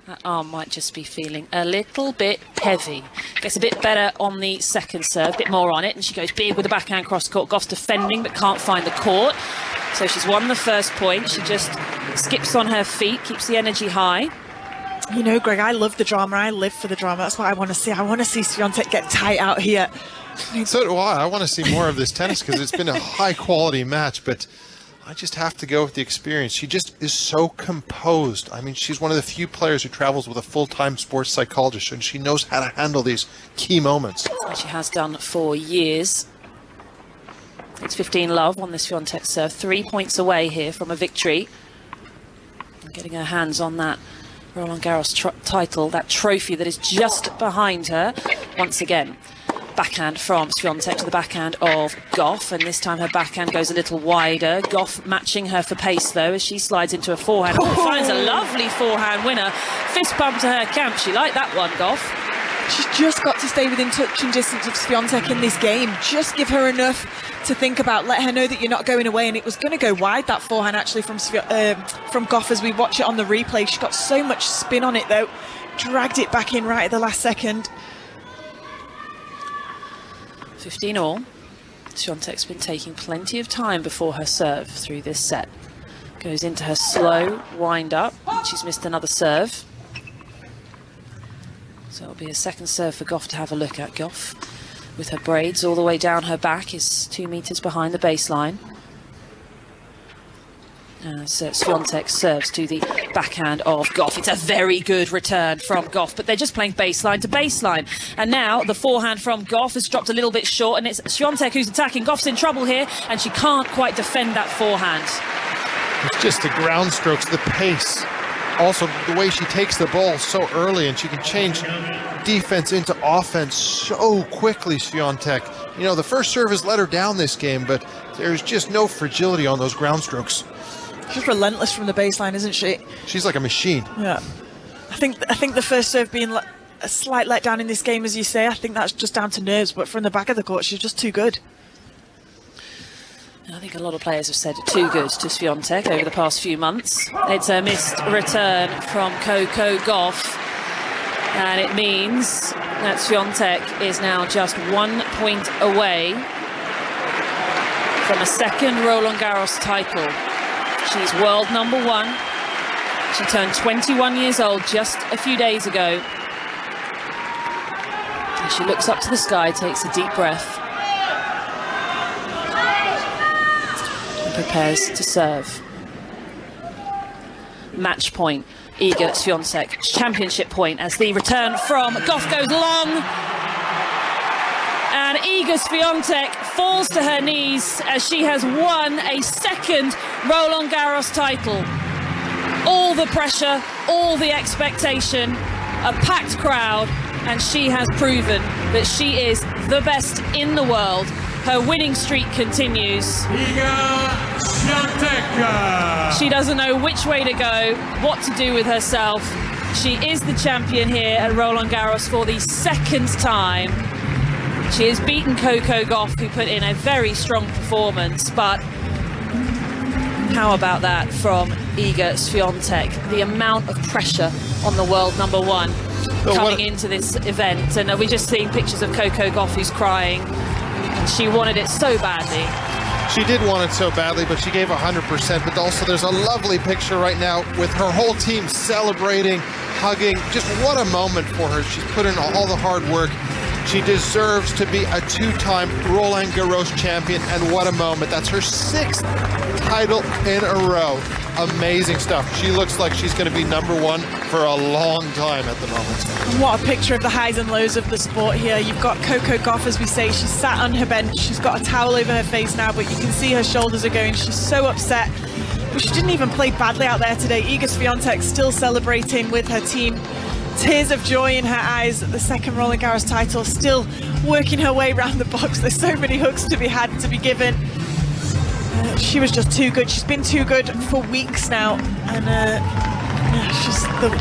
That arm might just be feeling a little bit heavy. Gets a bit better on the second serve, a bit more on it, and she goes big with the backhand cross court. Gauff's defending but can't find the court. So she's won the first point. She just skips on her feet, keeps the energy high. You know, Greg, I love the drama. I live for the drama. That's what I want to see. I want to see Świątek get tight out here. So do I. I want to see more of this tennis because it's been a high-quality match, but I just have to go with the experience. She just is so composed. I mean, she's one of the few players who travels with a full-time sports psychologist, and she knows how to handle these key moments. She has done for years. It's 15-love on this Świątek serve. 3 points away here from a victory. And getting her hands on that Roland Garros title, that trophy that is just behind her once again. Backhand from Świątek to the backhand of Gauff, and this time her backhand goes a little wider. Gauff matching her for pace though as she slides into a forehand. Oh, finds a lovely forehand winner. Fist pump to her camp. She liked that one, Gauff. She's just got to stay within touching distance of Świątek in this game. Just give her enough to think about. Let her know that you're not going away, and it was going to go wide, that forehand actually from Gauff as we watch it on the replay. She got so much spin on it though. Dragged it back in right at the last second. 15 all. Świątek's been taking plenty of time before her serve through this set. Goes into her slow wind up. She's missed another serve. So it'll be a second serve for Gauff to have a look at. Gauff with her braids all the way down her back is 2 meters behind the baseline. So Świątek serves to the backhand of Gauff. It's a very good return from Gauff, but they're just playing baseline to baseline. And now the forehand from Gauff has dropped a little bit short, and it's Świątek who's attacking. Gauff's in trouble here, and she can't quite defend that forehand. It's just the ground strokes, the pace. Also, the way she takes the ball so early, and she can change defense into offense so quickly, Świątek. You know, the first serve has let her down this game, but there's just no fragility on those ground strokes. She's relentless from the baseline, isn't she? She's like a machine. Yeah. I think the first serve being a slight letdown in this game, as you say, I think that's just down to nerves, but from the back of the court, she's just too good. I think a lot of players have said too good to Świątek over the past few months. It's a missed return from Coco Gauff, and it means that Świątek is now just 1 point away from a second Roland Garros title. She's world #1. She turned 21 years old just a few days ago. And she looks up to the sky, takes a deep breath, and prepares to serve. Match point, Iga Świątek, championship point, as the return from Gauff goes long. And Iga Świątek falls to her knees as she has won a second Roland Garros title. All the pressure, all the expectation, a packed crowd, and she has proven that she is the best in the world. Her winning streak continues. Iga Świątek. She doesn't know which way to go, what to do with herself. She is the champion here at Roland Garros for the second time. She has beaten Coco Gauff, who put in a very strong performance, but how about that from Iga Świątek? The amount of pressure on the world #1 coming into this event, and we're just seeing pictures of Coco Gauff who's crying. She wanted it so badly. She did want it so badly, but she gave 100%. But also there's a lovely picture right now with her whole team celebrating, hugging. Just what a moment for her. She's put in all the hard work. She deserves to be a 2-time Roland Garros champion, and what a moment. That's her 6th title in a row. Amazing stuff. She looks like she's going to be #1 for a long time at the moment. And what a picture of the highs and lows of the sport here. You've got Coco Gauff, as we say. She's sat on her bench. She's got a towel over her face now, but you can see her shoulders are going. She's so upset. But she didn't even play badly out there today. Iga Świątek still celebrating with her team. Tears of joy in her eyes. The second Roland Garros title, still working her way around the box. There's so many hugs to be had, to be given. She was just too good. She's been too good for weeks now, and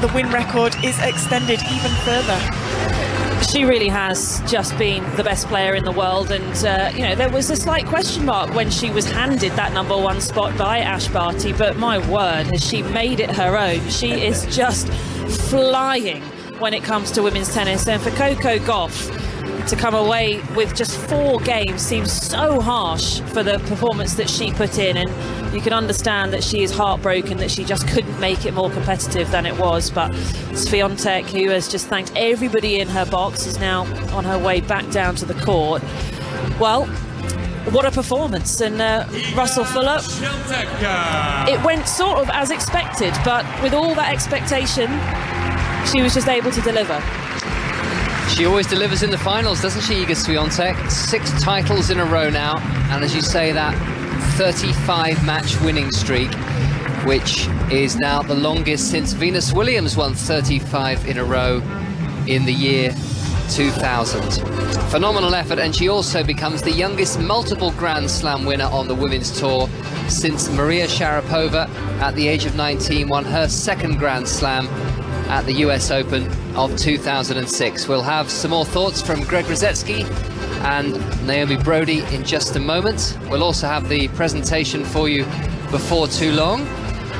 the win record is extended even further. She really has just been the best player in the world, and you know, there was a slight question mark when she was handed that #1 spot by Ash Barty, but my word, has she made it her own. She is just flying when it comes to women's tennis, and for Coco Gauff to come away with just 4 games seems so harsh for the performance that she put in, and you can understand that she is heartbroken that she just couldn't make it more competitive than it was. But Świątek, who has just thanked everybody in her box, is now on her way back down to the court. Well, what a performance. And Russell Fuller, it went sort of as expected, but with all that expectation, she was just able to deliver. She always delivers in the finals, doesn't she, Iga Świątek? 6 titles in a row now, and as you say, that 35-match winning streak, which is now the longest since Venus Williams won 35 in a row in the year 2000. Phenomenal effort, and she also becomes the youngest multiple Grand Slam winner on the women's tour since Maria Sharapova, at the age of 19, won her 2nd Grand Slam at the US Open of 2006. We'll have some more thoughts from Greg Rosetsky and Naomi Brody in just a moment. We'll also have the presentation for you before too long.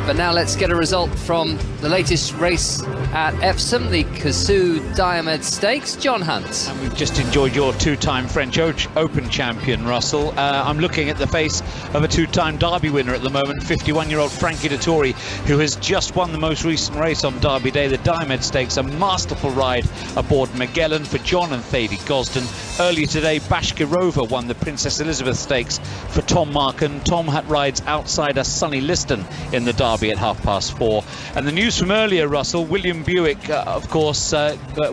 But now let's get a result from the latest race at Epsom, the Kazoo Diomed Stakes. John Hunt. And we've just enjoyed your two-time French Open champion, Russell. I'm looking at the face of a two-time Derby winner at the moment, 51-year-old Frankie Dettori, who has just won the most recent race on Derby Day, the Diomed Stakes. A masterful ride aboard Magellan for John and Thady Gosden. Earlier today, Bashkirova won the Princess Elizabeth Stakes for Tom Markin. Tom had rides outsider Sonny Liston in the Derby at 4:30. And the news from earlier, Russell, William Buick, of course,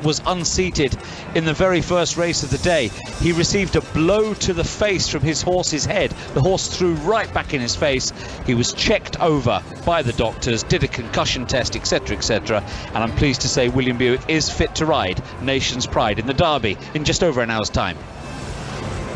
was unseated in the very first race of the day. He received a blow to the face from his horse's head. The horse threw right back in his face. He was checked over by the doctors, did a concussion test, etc., etc. And I'm pleased to say William Buick is fit to ride Nation's Pride in the Derby in just over an hour's time.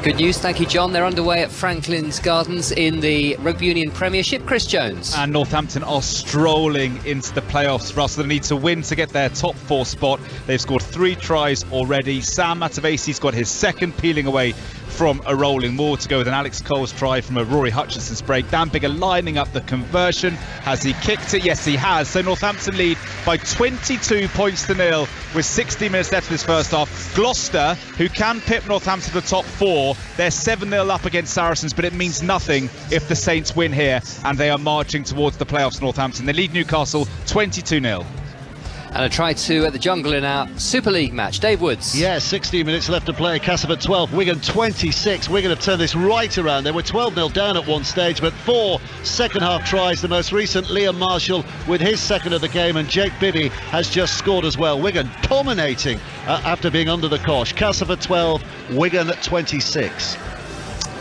Good news, thank you, John. They're underway at Franklin's Gardens in the Rugby Union Premiership. Chris Jones. And Northampton are strolling into the playoffs. Russell, they need to win to get their top 4 spot. They've scored 3 tries already. Sam Matavesi's got his second peeling away from a rolling. More to go with an Alex Cole's try from a Rory Hutchinson's break. Dan Bigger lining up the conversion. Has he kicked it? Yes, he has. So Northampton lead by 22 points to nil with 60 minutes left in this first half. Gloucester, who can pip Northampton to the top 4, they're 7-0 up against Saracens, but it means nothing if the Saints win here, and they are marching towards the playoffs. Northampton, they lead Newcastle 22-0. And a try two at the Jungle in our Super League match. Dave Woods. Yeah, 16 minutes left to play. Castleford 12, Wigan 26. Wigan have turned this right around. They were 12-0 down at one stage, but 4 second-half tries. The most recent, Liam Marshall with his second of the game, and Jake Bibby has just scored as well. Wigan dominating after being under the cosh. Castleford 12, Wigan 26.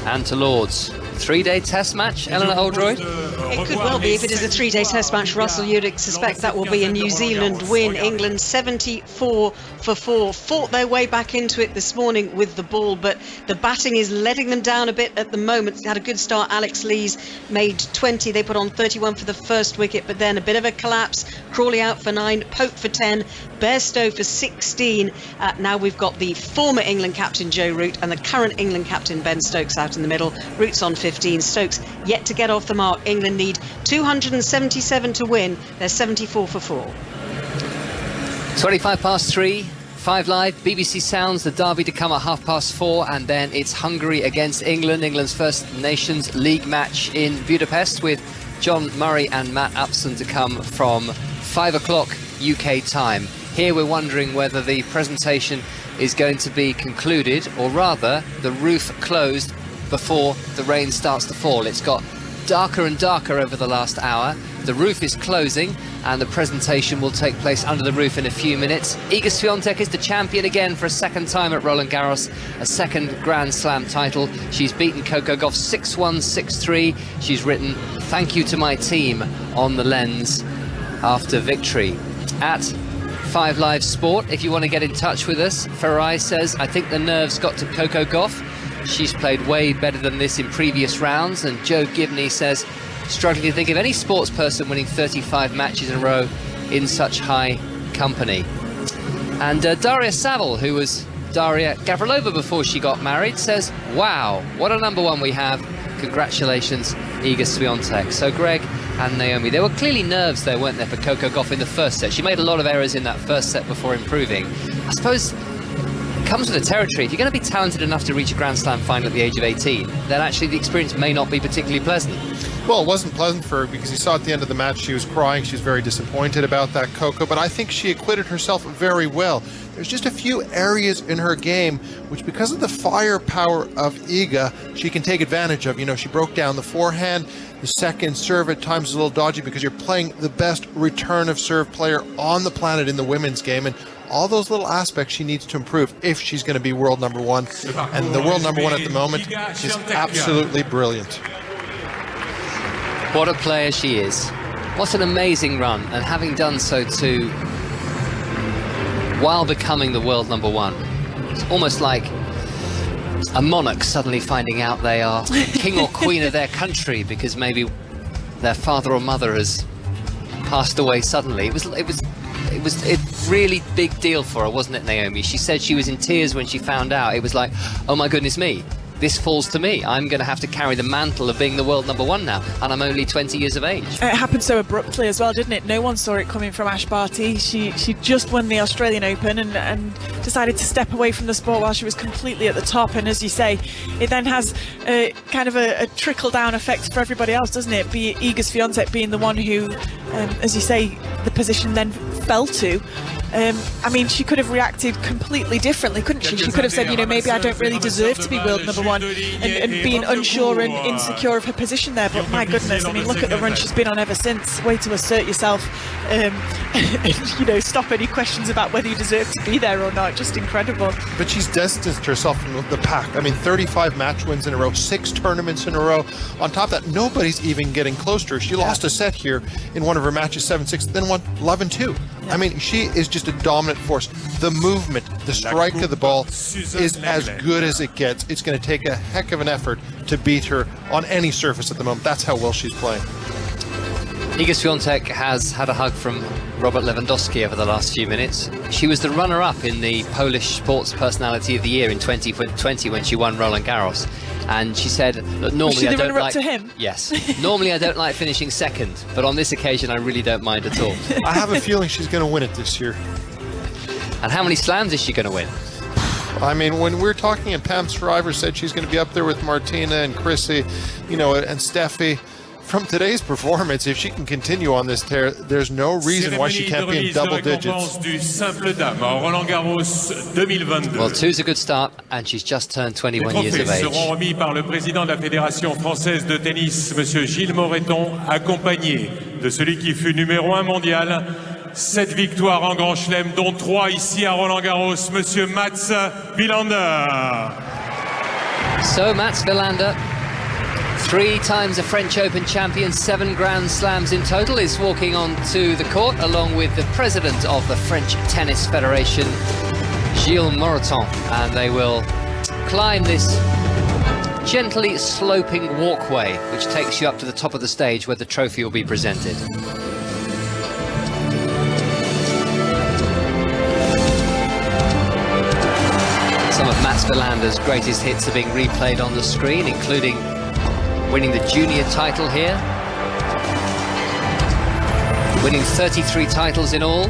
And to Lords. 3-day test match, Eleanor Oldroyd? It could well be. If it is a 3-day test match, Russell, you'd suspect that will be a New Zealand win. England 74 for 4. Fought their way back into it this morning with the ball, but the batting is letting them down a bit at the moment. Had a good start. Alex Lees made 20. They put on 31 for the first wicket, but then a bit of a collapse. Crawley out for 9, Pope for 10, Bairstow for 16. Now we've got the former England captain Joe Root and the current England captain Ben Stokes out in the middle. Root's on 15. Stokes yet to get off the mark. England need 277 to win. They're 74 for 4. 3:25, 5 Live, BBC Sounds, the Derby to come at 4:30, and then it's Hungary against England, England's first Nations League match in Budapest, with John Murray and Matt Upson to come from 5 o'clock UK time. Here we're wondering whether the presentation is going to be concluded, or rather the roof closed before the rain starts to fall. It's got darker and darker over the last hour. The roof is closing and the presentation will take place under the roof in a few minutes. Iga Świątek is the champion again for a second time at Roland Garros, a second Grand Slam title. She's beaten Coco Gauff 6-1, 6-3. She's written "Thank you to my team" on the lens after victory. At 5 Live Sport, if you want to get in touch with us, Farai says, "I think the nerves got to Coco Gauff. She's played way better than this in previous rounds." And Joe Gibney says, "Struggling to think of any sports person winning 35 matches in a row in such high company." And Daria Saville, who was Daria Gavrilova before she got married, says, "Wow, what a number one we have. Congratulations, Iga Świątek." So Greg and Naomi, there were clearly nerves there, weren't there, for Coco Gauff in the first set. She made a lot of errors in that first set before improving. I suppose comes with the territory. If you're going to be talented enough to reach a Grand Slam final at the age of 18, then actually the experience may not be particularly pleasant. Well, it wasn't pleasant for her because you saw at the end of the match she was crying. She was very disappointed about that, Coco, but I think she acquitted herself very well. There's just a few areas in her game which, because of the firepower of Iga, she can take advantage of. You know, she broke down the forehand. The second serve at times is a little dodgy because you're playing the best return of serve player on the planet in the women's game, and all those little aspects she needs to improve if she's going to be world number one. And the world number one at the moment is absolutely brilliant. What a player she is. What an amazing run, and having done so too while becoming the world number one. It's almost like a monarch suddenly finding out they are king or queen of their country because maybe their father or mother has passed away suddenly. It was a really big deal for her, wasn't it, Naomi? She said she was in tears when she found out. It was like, oh my goodness me, this falls to me. I'm going to have to carry the mantle of being the world number one now, and I'm only 20 years of age. It happened so abruptly as well, didn't it? No one saw it coming from Ash Barty. She just won the Australian Open and decided to step away from the sport while she was completely at the top. And as you say, it then has kind of a trickle-down effect for everybody else, doesn't it? Iga Świątek being the one who, as you say, the position then fell to. I mean, she could have reacted completely differently, couldn't she? She could have said, you know, maybe I don't really deserve to be world number one, and being unsure and insecure of her position there. But my goodness, I mean, look at the run she's been on ever since. Way to assert yourself, and, you know, stop any questions about whether you deserve to be there or not. Just incredible. But she's distanced herself from the pack. I mean, 35 match wins in a row, 6 tournaments in a row. On top of that, nobody's even getting close to her. She lost a set here in one of her matches, 7-6, then won 11-2. I mean, she is just a dominant force. The movement, the strike of the ball is as good as it gets. It's going to take a heck of an effort to beat her on any surface at the moment. That's how well she's playing. Iga Świątek has had a hug from Robert Lewandowski over the last few minutes. She was the runner-up in the Polish Sports Personality of the Year in 2020 when she won Roland Garros. And she said that normally I don't like... to him? Yes. Normally I don't like finishing second, but on this occasion I really don't mind at all. I have a feeling she's going to win it this year. And how many slams is she going to win? I mean, when we're talking, and Pam Shriver said she's going to be up there with Martina and Chrissy, you know, and Steffi. From today's performance, if she can continue on this tear, there's no reason why she can't be in double digits. Well, two's a good start, and she's just turned 21 years of age. Seront remis par le président de la Fédération française de tennis, Monsieur Gilles Moreton, accompagné de celui qui fut numéro 1 mondial. 7 victoires en Grand Chelem, dont 3 ici à Roland-Garros, Monsieur Mats Wilander. So Mats Wilander, 3 times a French Open champion, 7 Grand Slams in total, is walking onto the court along with the president of the French Tennis Federation, Gilles Moreton, and they will climb this gently sloping walkway which takes you up to the top of the stage where the trophy will be presented. Some of Mats Wilander's greatest hits are being replayed on the screen, including winning the junior title here, winning 33 titles in all,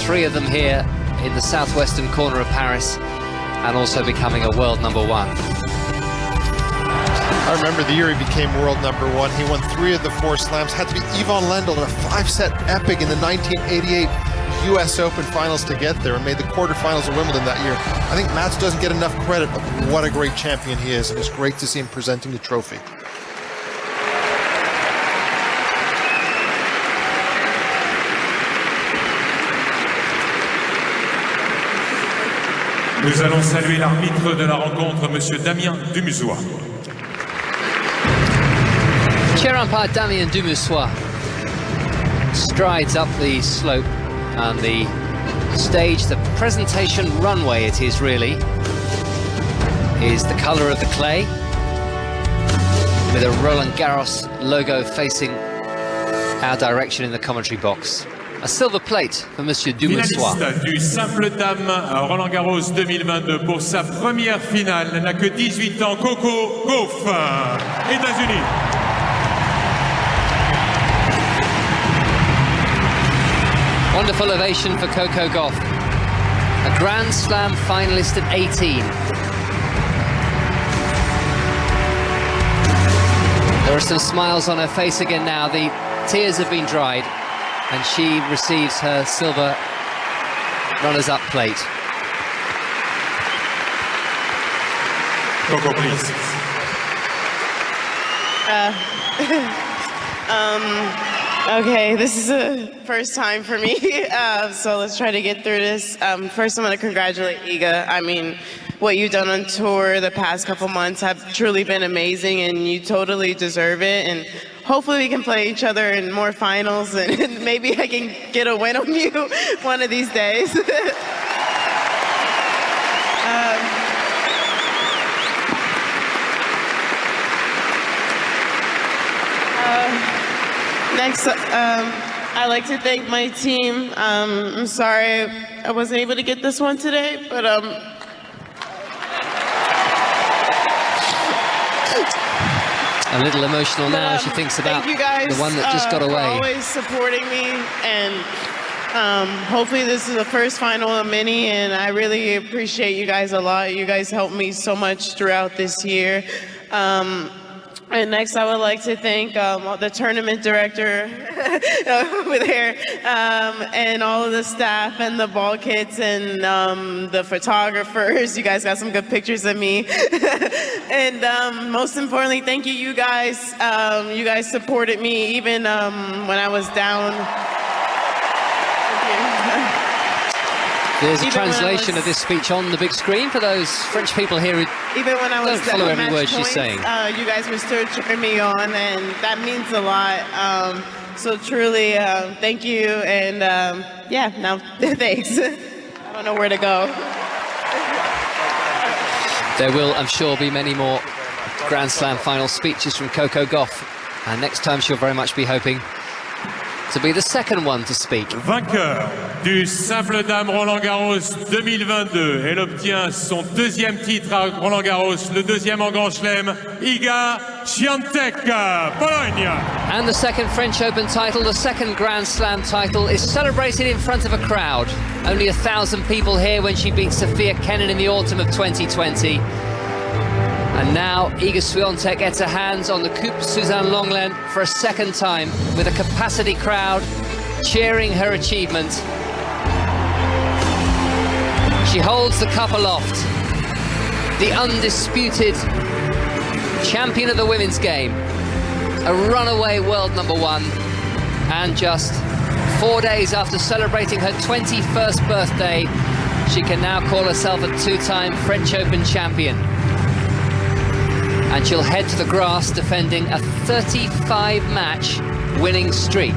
3 of them here in the southwestern corner of Paris, and also becoming a world number 1. I remember the year he became world number 1. He won 3 of the 4 slams, had to be Yvonne Lendl in a 5-set epic in the 1988 US Open finals to get there, and made the quarterfinals of Wimbledon that year. I think Mats doesn't get enough credit of what a great champion he is, and it's great to see him presenting the trophy. Nous allons saluer l'arbitre de la rencontre, Monsieur Damien Dumusois. Chair umpire Damien Dumusois strides up the slope and the stage. The presentation runway, it is really, is the colour of the clay, with a Roland Garros logo facing our direction in the commentary box. A silver plate for Monsieur Dumusois. Finaliste du simple dame à Roland Garros 2022 pour sa première finale. Elle n'a que 18 ans, Coco Gauff, États-Unis. Wonderful ovation for Coco Gauff. A Grand Slam finalist at 18. There are some smiles on her face again now. The tears have been dried, and she receives her silver runners-up plate. Coco, please. Okay, this is the first time for me, so let's try to get through this. First, I'm going to congratulate Iga. I mean, what you've done on tour the past couple months have truly been amazing, and you totally deserve it. And hopefully we can play each other in more finals, and maybe I can get a win on you one of these days. Next, I'd like to thank my team. I'm sorry I wasn't able to get this one today, but A little emotional now as she thinks about thank you guys, the one that just got away. For always supporting me, and hopefully this is the first final of many, and I really appreciate you guys a lot. You guys helped me so much throughout this year. And next, I would like to thank the tournament director over there, and all of the staff and the ball kids and the photographers. You guys got some good pictures of me. And most importantly, thank you guys. You guys supported me even when I was down. There's a translation of this speech on the big screen for those French people here who even when I was don't follow every word points, she's saying. You guys were still cheering me on, and that means a lot. So truly, thank you, and yeah, now thanks. I don't know where to go. There will, I'm sure, be many more Grand Slam final speeches from Coco Gauff, and next time she'll very much be hoping to be the second one to speak. Vainqueur du simple dame Roland-Garros 2022. Elle obtient son deuxième titre à Roland-Garros, le deuxième en Grand Chelem, Iga Świątek, Pologne. And the second French Open title, the second Grand Slam title, is celebrated in front of a crowd. Only 1,000 people here when she beat Sofia Kenin in the autumn of 2020. And now Iga Świątek gets her hands on the Coupe Suzanne Lenglen for a second time with a capacity crowd cheering her achievement. She holds the cup aloft. The undisputed champion of the women's game. A runaway world #1. And just 4 days after celebrating her 21st birthday, she can now call herself a two-time French Open champion. And she'll head to the grass defending a 35-match winning streak.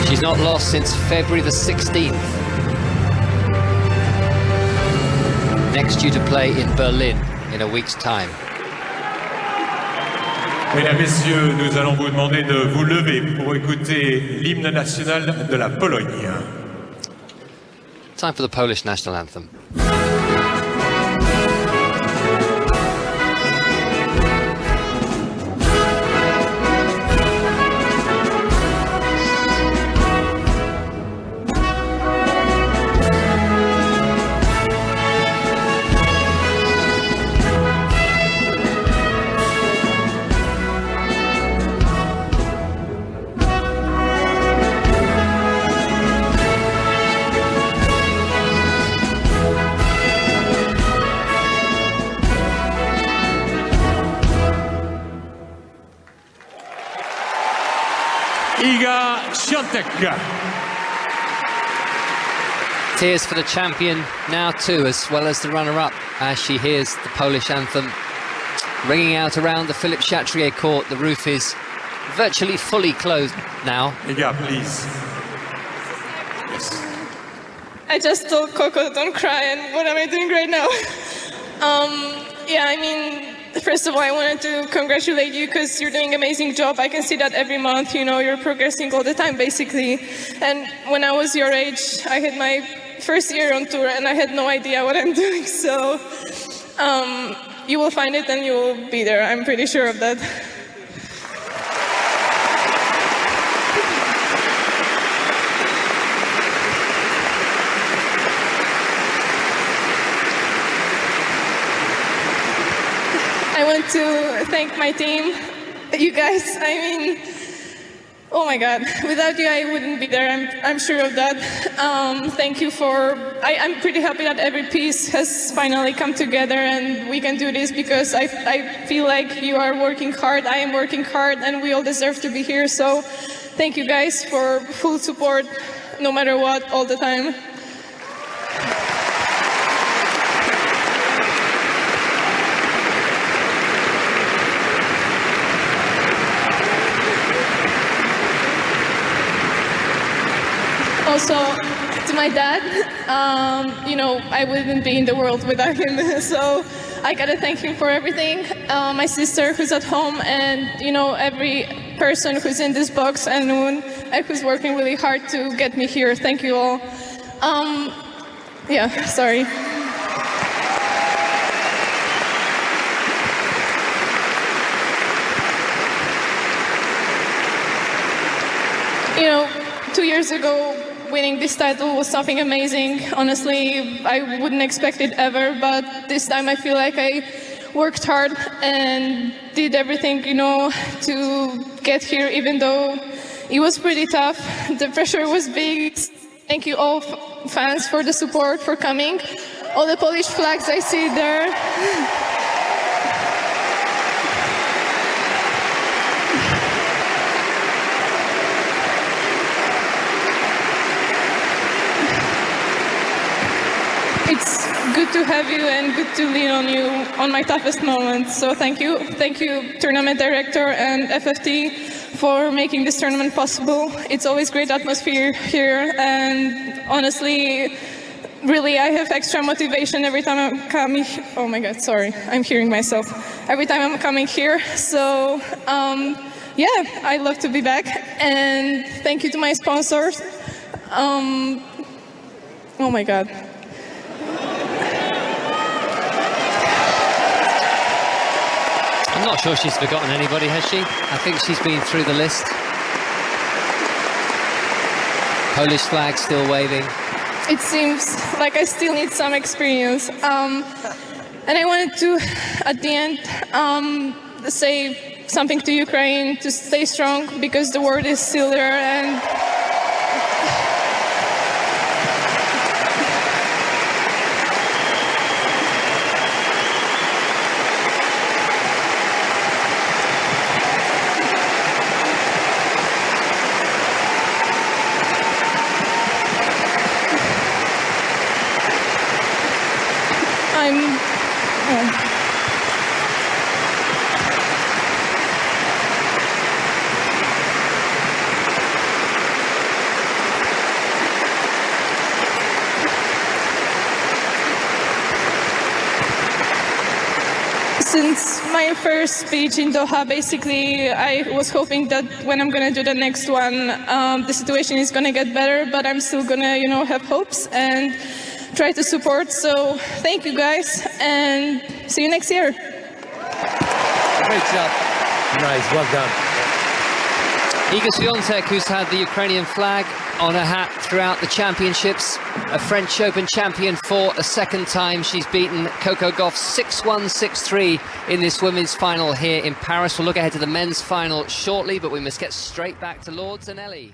She's not lost since February the 16th. Next due to play in Berlin in a week's time. Mesdames, Messieurs, nous allons vous demander de vous lever pour écouter l'hymne national de la Pologne. Time for the Polish national anthem. Iga Świątek. Tears for the champion now too, as well as the runner-up, as she hears the Polish anthem ringing out around the Philippe Chatrier court. The roof is virtually fully closed now. Iga, please. I just told Coco, don't cry, and what am I doing right now? Yeah, I mean, first of all, I wanted to congratulate you because you're doing an amazing job. I can see that every month, you know, you're progressing all the time, basically. And when I was your age, I had my first year on tour and I had no idea what I'm doing. So you will find it and you will be there. I'm pretty sure of that. I want to thank my team, you guys. I mean, oh my God, without you I wouldn't be there, I'm sure of that. Thank you for, I'm pretty happy that every piece has finally come together and we can do this because I feel like you are working hard, I am working hard, and we all deserve to be here. So thank you guys for full support, no matter what, all the time. Also, to my dad, you know, I wouldn't be in the world without him, so I gotta thank him for everything. my sister who's at home, and every person who's in this box and who's working really hard to get me here. Thank you all. Yeah, sorry. You know, 2 years ago, winning this title was something amazing. Honestly, I wouldn't expect it ever, but this time I feel like I worked hard and did everything, to get here, even though it was pretty tough. The pressure was big. Thank you all fans for the support, for coming. All the Polish flags I see there. It's good to have you and good to lean on you on my toughest moments. So thank you. Thank you, tournament director and FFT, for making this tournament possible. It's always great atmosphere here, and honestly, really, I have extra motivation every time I'm coming. Oh my God, sorry, I'm hearing myself. Every time I'm coming here. So yeah, I love to be back, and thank you to my sponsors. Oh my God. I'm not sure she's forgotten anybody, has she? I think she's been through the list. Polish flag still waving. It seems like I still need some experience. And I wanted to, at the end, say something to Ukraine to stay strong, because the word is still there. And since my first speech in Doha, basically, I was hoping that when I'm going to do the next one, the situation is going to get better, but I'm still going to, have hopes and try to support. So thank you guys, and see you next year. Great job. Nice, well done. Iga Świątek, who's had the Ukrainian flag on her hat throughout the championships, a French Open champion for a second time. She's beaten Coco Gauff 6-1, 6-3 in this women's final here in Paris. We'll look ahead to the men's final shortly, but we must get straight back to Lords and Ellie.